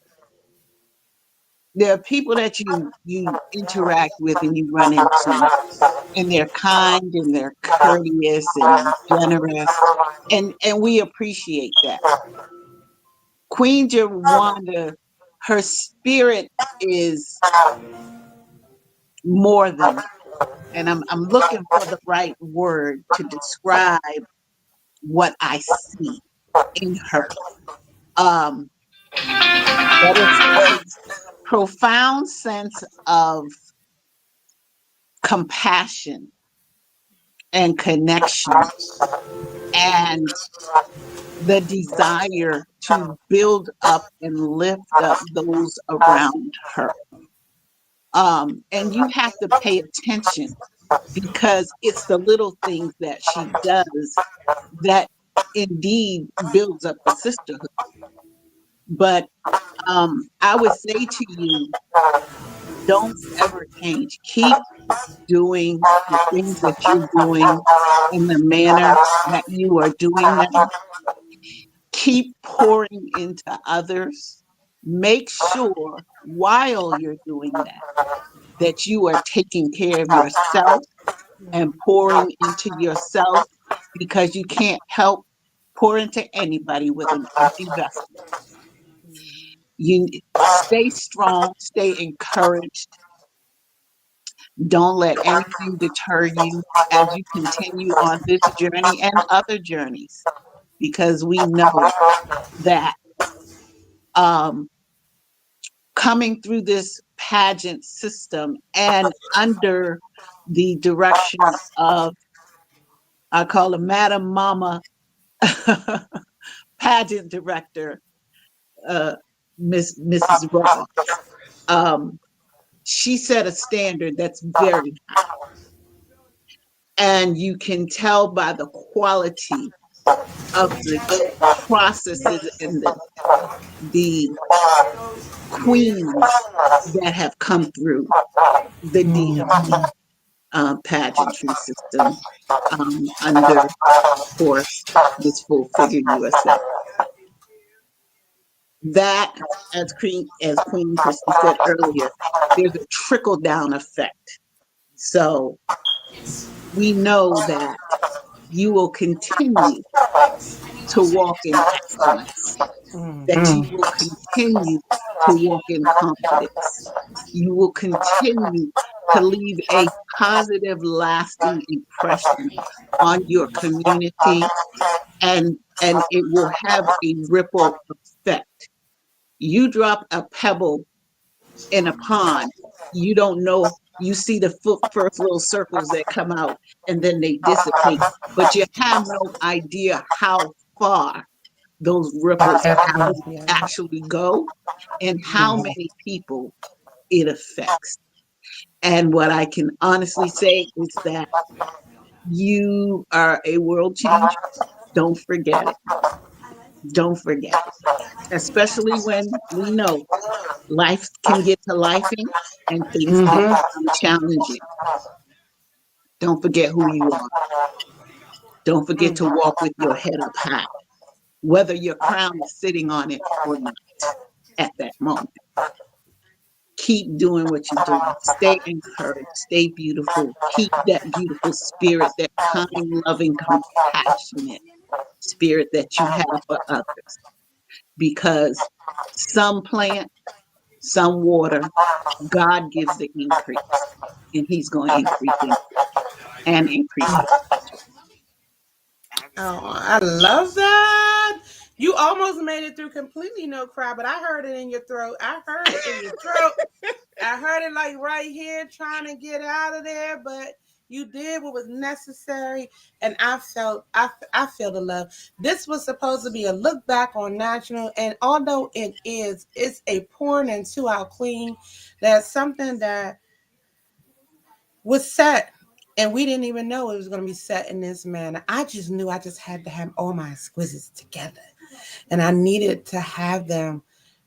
there are people that you interact with and you run into, and they're kind and they're courteous and generous, and we appreciate that. Queen Jawanda, her spirit is more than that. And I'm looking for the right word to describe what I see in her. Um, but it's a profound sense of compassion and connection and the desire to build up and lift up those around her. And you have to pay attention because it's the little things that she does that indeed builds up a sisterhood. But I would say to you, don't ever change. Keep doing the things that you're doing in the manner that you are doing them. Keep pouring into others. Make sure while you're doing that, that you are taking care of yourself and pouring into yourself because you can't help pour into anybody with an empty vessel. You stay strong, stay encouraged. Don't let anything deter you as you continue on this journey and other journeys, because we know that um, coming through this pageant system and under the direction of, I call her Madam Mama pageant director, Mrs. Raw. Um, she set a standard that's very, and you can tell by the quality of the processes and the queens that have come through the DMV pageantry system under, of course, this Full Figure USA. That, as Queen Christy said earlier, there's a trickle down effect. So we know that you will continue to walk in excellence, that you will continue to walk in confidence. You will continue to leave a positive, lasting impression on your community, and it will have a ripple effect. You drop a pebble in a pond, you don't know. You see the first little circles that come out and then they dissipate, but you have no idea how far those ripples actually go and how many people it affects. And what I can honestly say is that you are a world changer. Don't forget it. Don't forget it. Especially when we know life can get to lifing and things can become challenging. Don't forget who you are. Don't forget to walk with your head up high, whether your crown is sitting on it or not at that moment. Keep doing what you're doing. Stay encouraged. Stay beautiful. Keep that beautiful spirit, that kind, loving, compassionate spirit that you have for others. Because some plant, some water, God gives the increase, and He's going to increase in and increase the I Oh, receive. I love that. You almost made it through completely no cry, but I heard it in your throat. I heard it in your throat. I heard it like right here trying to get out of there, but you did what was necessary, and I feel the love. This was supposed to be a look back on national, and although it is, it's a pouring into our queen. That's something that was set, and we didn't even know it was going to be set in this manner. I just knew I just had to have all my exquisites together, and I needed to have them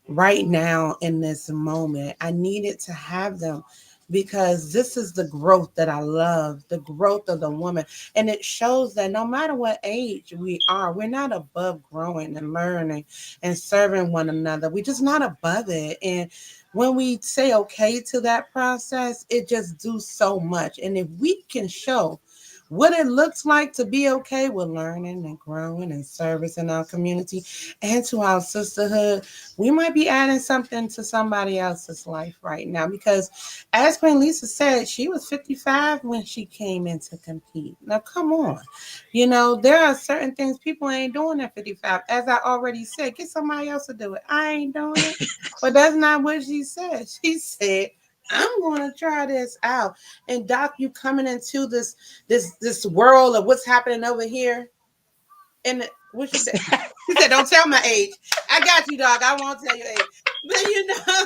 right now in this moment. I needed to have them because this is the growth that I love, the growth of the woman. And it shows that no matter what age we are, we're not above growing and learning and serving one another. We're just not above it. And when we say okay to that process, it just do so much. And if we can show what it looks like to be okay with learning and growing and service in our community and to our sisterhood. We might be adding something to somebody else's life right now because, as Queen Lisa said, she was 55 when she came in to compete. Now, come on. You know, there are certain things people ain't doing at 55. As I already said, get somebody else to do it. I ain't doing it. But that's not what she said. She said, I'm going to try this out. And Doc, you coming into this world of what's happening over here. And what you say? He said, "Don't tell my age." I got you, Doc. I won't tell your age. But you know,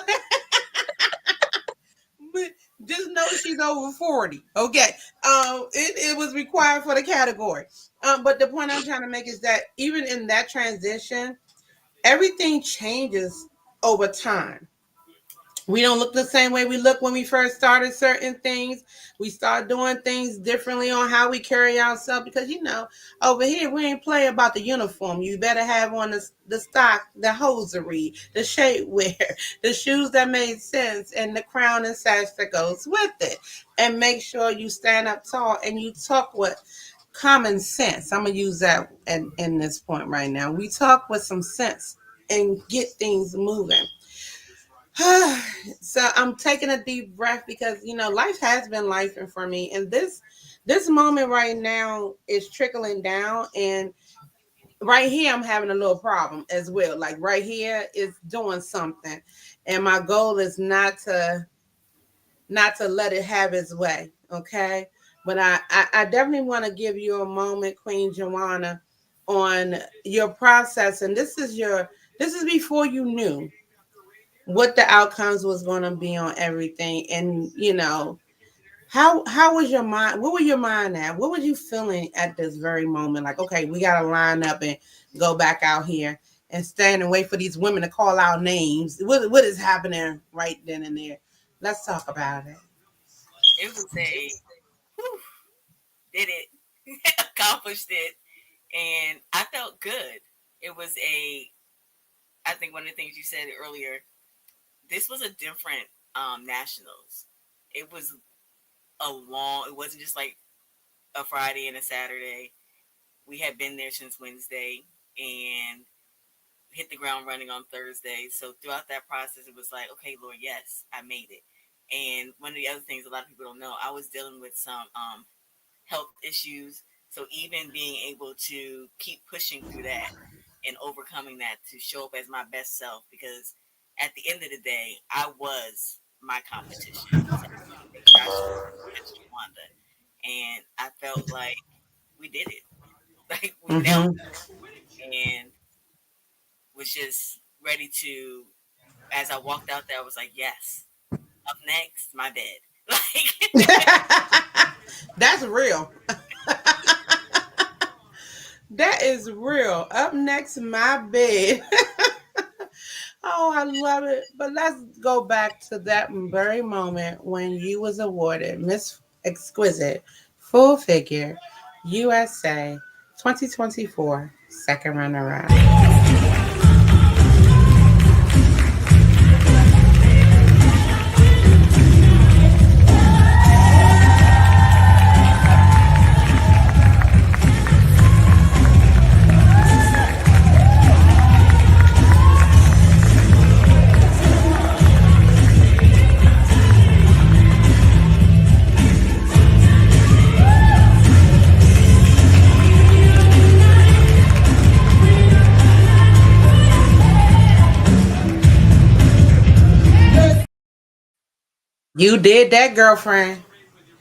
but just know she's over 40. Okay. It was required for the category. But the point I'm trying to make is that even in that transition, everything changes over time. We don't look the same way we look when we first started certain things. We start doing things differently on how we carry ourselves because over here we ain't play about the uniform. You better have on the stock, the hosiery, the shapewear, the shoes that made sense, and the crown and sash that goes with it. And make sure you stand up tall and you talk with common sense. I'm gonna use that in this point right now. We talk with some sense and get things moving. So I'm taking a deep breath because life has been life for me, and this moment right now is trickling down, and right here I'm having a little problem as well. Like right here is doing something, and my goal is not to let it have its way. Okay, but I definitely want to give you a moment, Queen Joanna, on your process, and this is before you knew what the outcomes was going to be on everything. And how was your mind, what was your mind at, what was you feeling at this very moment? Like, okay, we got to line up and go back out here and stand and wait for these women to call out names. What is happening right then and there? Let's talk about it. It was a whew, did it, accomplished it, and I felt good. It was a, I think one of the things you said earlier, this was a different nationals. It was a long. It wasn't just like a Friday and a Saturday. We had been there since Wednesday and hit the ground running on Thursday. So throughout that process, it was like, okay, Lord, yes, I made it. And one of the other things a lot of people don't know, I was dealing with some health issues. So even being able to keep pushing through that and overcoming that to show up as my best self, because at the end of the day, I was my competition. So that's Jawanda. And I felt like we did it. Like we nailed Mm-hmm. it. And was just ready to, as I walked out there, I was like, yes, up next, my bed. Like, That's real. That is real. Up next, my bed. Oh, I love it. But let's go back to that very moment when you was awarded Miss Exquisite Full Figure USA 2024 second runner up. You did that, girlfriend.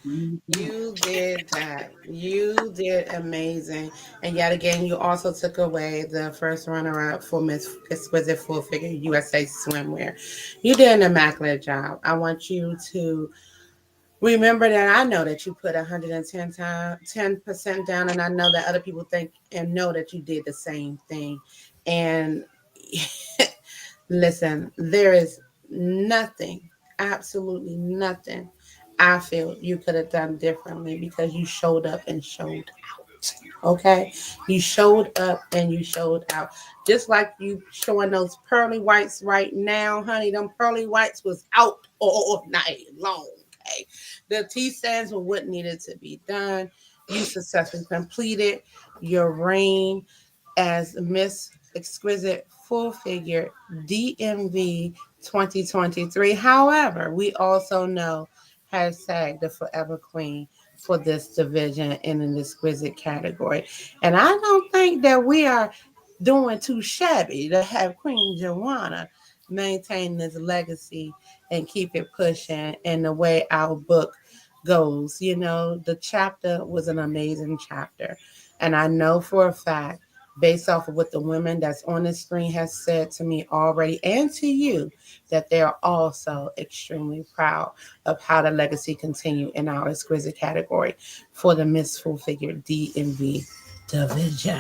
Mhm. You did that. You did amazing. And yet again, you also took away the first runner up for Miss Exquisite Full Figure USA Swimwear. You did an immaculate job. I want you to remember that I know that you put 110 time 10% down, and I know that other people think and know that you did the same thing. And listen, there is nothing, absolutely nothing I feel you could have done differently because you showed up and showed out. Okay? You showed up and you showed out. Just like you showing those pearly whites right now, honey. Them pearly whites was out all night long. Okay. The T stands for what needed to be done. You successfully completed your reign as Miss Exquisite Full-Figured DMV 2023. However, we also know hashtag the Forever Queen for this division in an exquisite category. And I don't think that we are doing too shabby to have Queen Jawanda maintain this legacy and keep it pushing in the way our book goes. You know, the chapter was an amazing chapter. And I know for a fact, based off of what the women that's on the screen has said to me already and to you, that they are also extremely proud of how the legacy continue in our exquisite category for the Miss Full Figure DMV division.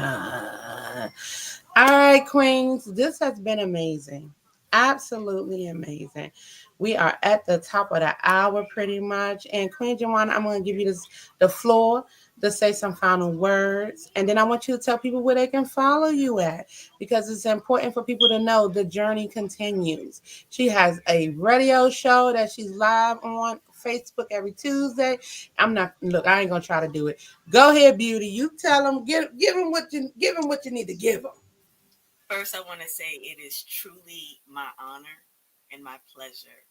All right, Queens, this has been amazing. Absolutely amazing. We are at the top of the hour pretty much. And Queen Jawanda, I'm going to give you the floor to say some final words. And then I want you to tell people where they can follow you at because it's important for people to know the journey continues. She has a radio show that she's live on Facebook every Tuesday. Look, I ain't going to try to do it. Go ahead, Beauty. You tell them, give them what you need to give them. First, I want to say it is truly my honor and my pleasure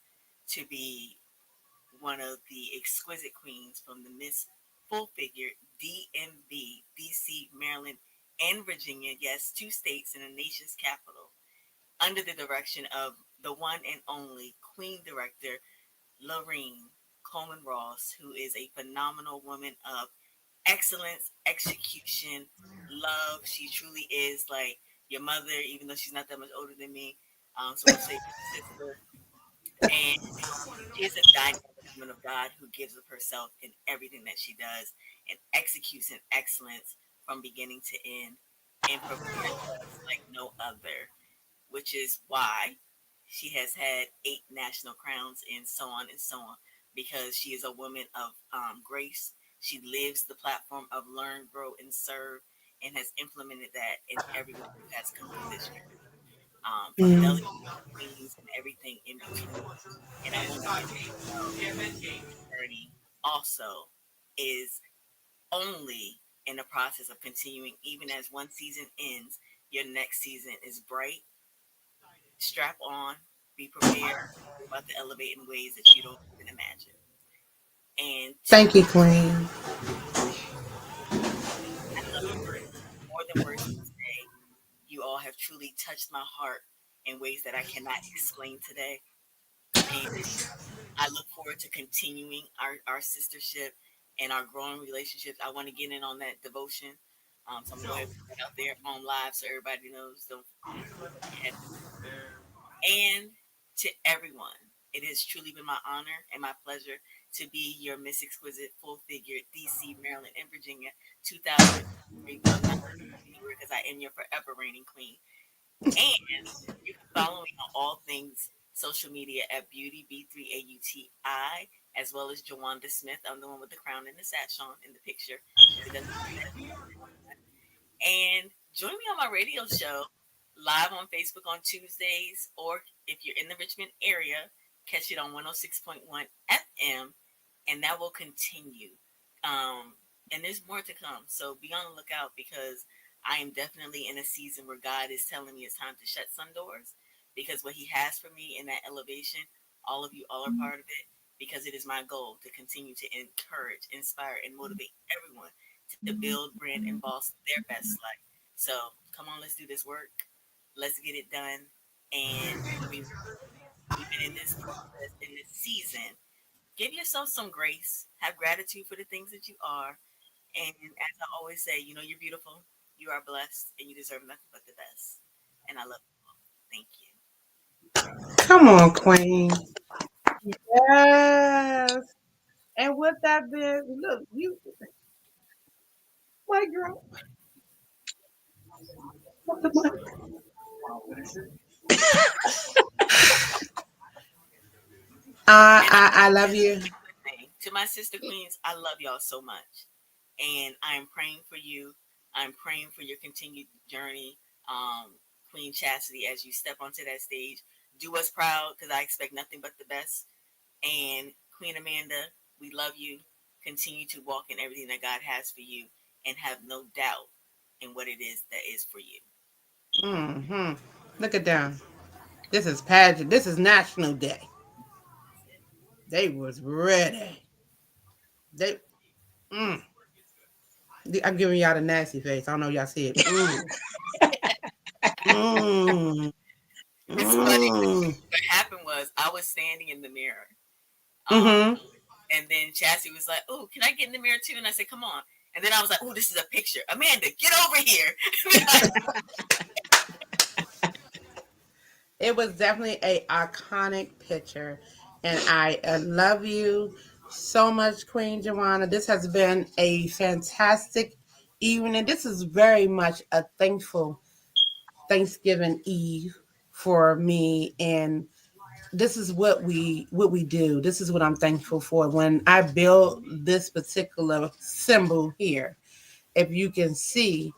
to be one of the exquisite queens from the Miss Full Figure DMV, DC, Maryland, and Virginia. Yes, two states in the nation's capital, under the direction of the one and only Queen Director Lorene Coleman Ross, who is a phenomenal woman of excellence, execution, love. She truly is like your mother, even though she's not that much older than me. So we'll say sister. And she is a dynamic woman of God who gives of herself in everything that she does and executes in excellence from beginning to end and prepares us like no other, which is why she has had 8 national crowns and so on and so on, because she is a woman of grace. She lives the platform of learn, grow, and serve, and has implemented that in everyone who has come through this journey, from Mm. delegate queens and everything in between. And I want you to know this journey also is only in the process of continuing, even as one season ends, your next season is bright. Strap on, be prepared. You're about to elevate in ways that you don't even imagine. And to Thank you, Queen. I love you more than words can say. You all have truly touched my heart in ways that I cannot explain today. And I look forward to continuing our sistership and our growing relationships. I want to get in on that devotion. So I'm going to go ahead and put that out there on live so everybody knows. Don't forget. And to everyone, it has truly been my honor and my pleasure to be your Miss Exquisite Full Figure DC, Maryland, and Virginia 2023. But I'm not anywhere because I am your forever reigning queen. And you can follow me on all things social media at BeautyB3AUTI, as well as Jawanda Smith. I'm the one with the crown and the sash on in the picture. If it doesn't say that, and join me on my radio show live on Facebook on Tuesdays, or if you're in the Richmond area, catch it on 106.1 FM, and that will continue. And there's more to come, so be on the lookout because I am definitely in a season where God is telling me it's time to shut some doors because what He has for me in that elevation, all of you all are part of it because it is my goal to continue to encourage, inspire, and motivate everyone to build, brand, and boss their best life. So come on, let's do this work. Let's get it done. And even in this process, in this season, give yourself some grace. Have gratitude for the things that you are. And as I always say, you know, you're beautiful, you are blessed, and you deserve nothing but the best. And I love you all. Thank you. Come on, Queen. Yes. And with that being, look, you, my girl, And I I love you. to my sister queens, I love y'all so much. And I am praying for you. I'm praying for your continued journey. Queen Chastity, as you step onto that stage, do us proud because I expect nothing but the best. And Queen Amanda, we love you. continue to walk in everything that God has for you and have no doubt in what it is that is for you. Mm-hmm. Look at them. This is pageant. This is National Day. They was ready. They. Mm. I'm giving y'all the nasty face. I don't know if y'all see it. Mm. Mm. It's funny. Mm. What happened was I was standing in the mirror. Um, Mm-hmm. and then Chassie was like, "Oh, can I get in the mirror too?" And I said, "Come on." And then I was like, "Oh, this is a picture. Amanda, get over here." It was definitely a iconic picture, and I love you so much, Queen Jawanda. This has been a fantastic evening. This is very much a thankful Thanksgiving Eve for me, and this is what we do. This is what I'm thankful for. When I build this particular symbol here, if you can see,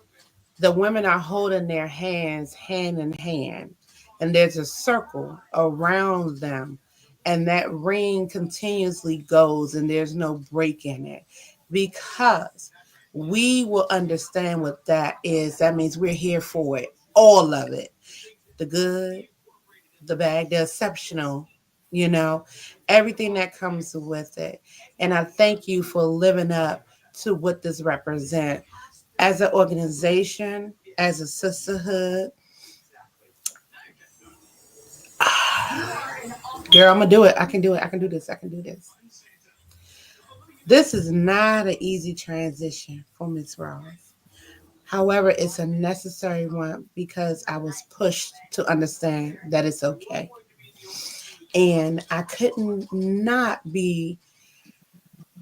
the women are holding their hands hand in hand, and there's a circle around them, and that ring continuously goes, and there's no break in it because we will understand what that is. That means we're here for it, all of it, the good, the bad, the exceptional, you know, everything that comes with it. And I thank you for living up to what this represents as an organization, as a sisterhood. Girl, I'm gonna do it. I can do it. I can do this. I can do this. This is not an easy transition for Miss Ross. However, it's a necessary one because I was pushed to understand that it's okay. And I couldn't not be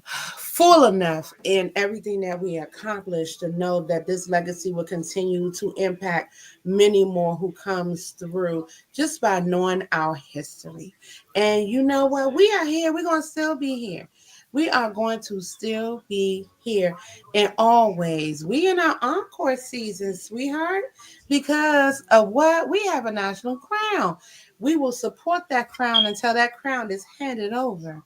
full enough in everything that we accomplished to know that this legacy will continue to impact many more who comes through just by knowing our history. And you know what? We are here. We're going to still be here. We are going to still be here in all ways. We in our encore season, sweetheart, because of what? We have a national crown. We will support that crown until that crown is handed over.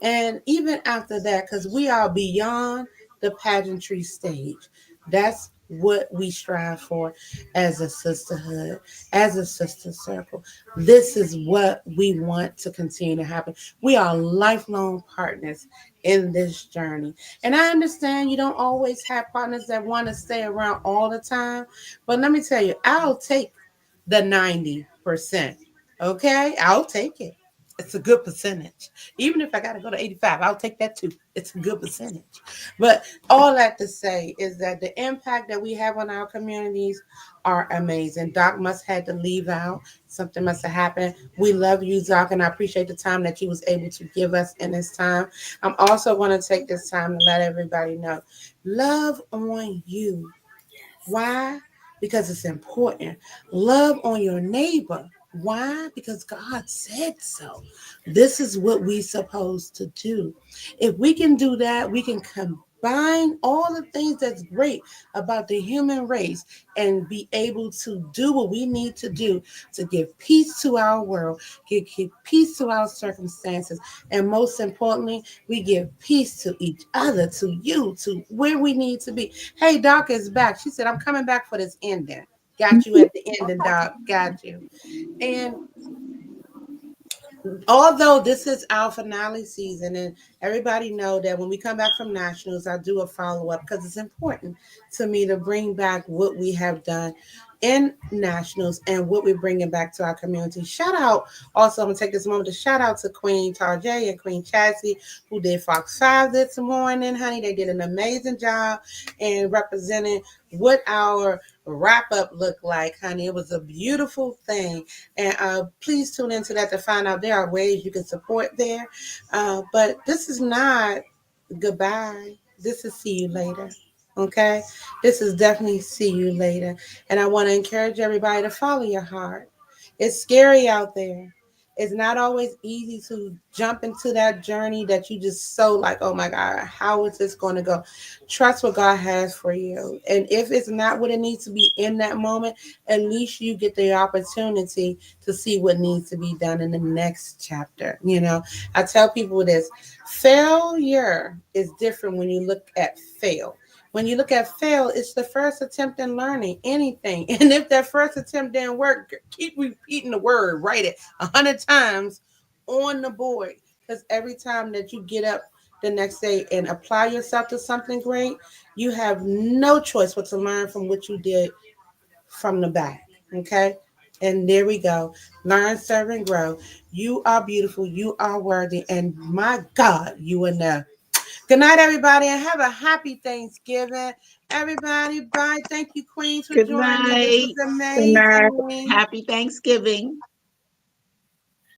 And even after that, because we are beyond the pageantry stage, that's what we strive for as a sisterhood, as a sister circle. This is what we want to continue to happen. We are lifelong partners in this journey. And I understand you don't always have partners that want to stay around all the time. But let me tell you, I'll take the 90%. Okay? I'll take it. It's a good percentage. Even if I got to go to 85, I'll take that too. It's a good percentage. But all that to say is that the impact that we have on our communities are amazing. Doc must had to leave out. Something must have happened. We love you, Doc, and I appreciate the time that you was able to give us in this time. I'm also going to take this time to let everybody know, love on you. Yes. Why? Because it's important. Love on your neighbor. Why? Because God said so. This is what we supposed to do. If we can do that, we can combine all the things that's great about the human race and be able to do what we need to do to give peace to our world, give peace to our circumstances, and most importantly, we give peace to each other, to you, to where we need to be. Hey, Doc is back. She said, I'm coming back for this ending. Got you at the ending, Doc. Got you. And although this is our finale season, and everybody know that when we come back from nationals, I do a follow-up because it's important to me to bring back what we have done in nationals and what we're bringing back to our community. Shout out also, I'm gonna take this moment to shout out to Queen Tarjay and Queen Chassie who did Fox 5 this morning, honey. They did an amazing job in representing what our wrap up looked like, honey. It was a beautiful thing, and please tune into that to find out there are ways you can support there. But this is not goodbye. This is see you later. Okay? This is definitely see you later. And I want to encourage everybody to follow your heart. It's scary out there. It's not always easy to jump into that journey that you just so like, oh my God, how is this going to go? Trust what God has for you. And if it's not what it needs to be in that moment, at least you get the opportunity to see what needs to be done in the next chapter. You know, I tell people this: failure is different when you look at fail. When you look at fail, it's the first attempt in learning anything. And if that first attempt didn't work, keep repeating the word, write it 100 times on the board. Because every time that you get up the next day and apply yourself to something great, you have no choice but to learn from what you did from the back. Okay? And there we go. Learn, serve, and grow. You are beautiful. You are worthy. And my God, you are enough. Good night, everybody, and have a happy Thanksgiving. Everybody, bye. Thank you, Queens, for Good joining me. This was night. Good night. amazing. Happy Thanksgiving.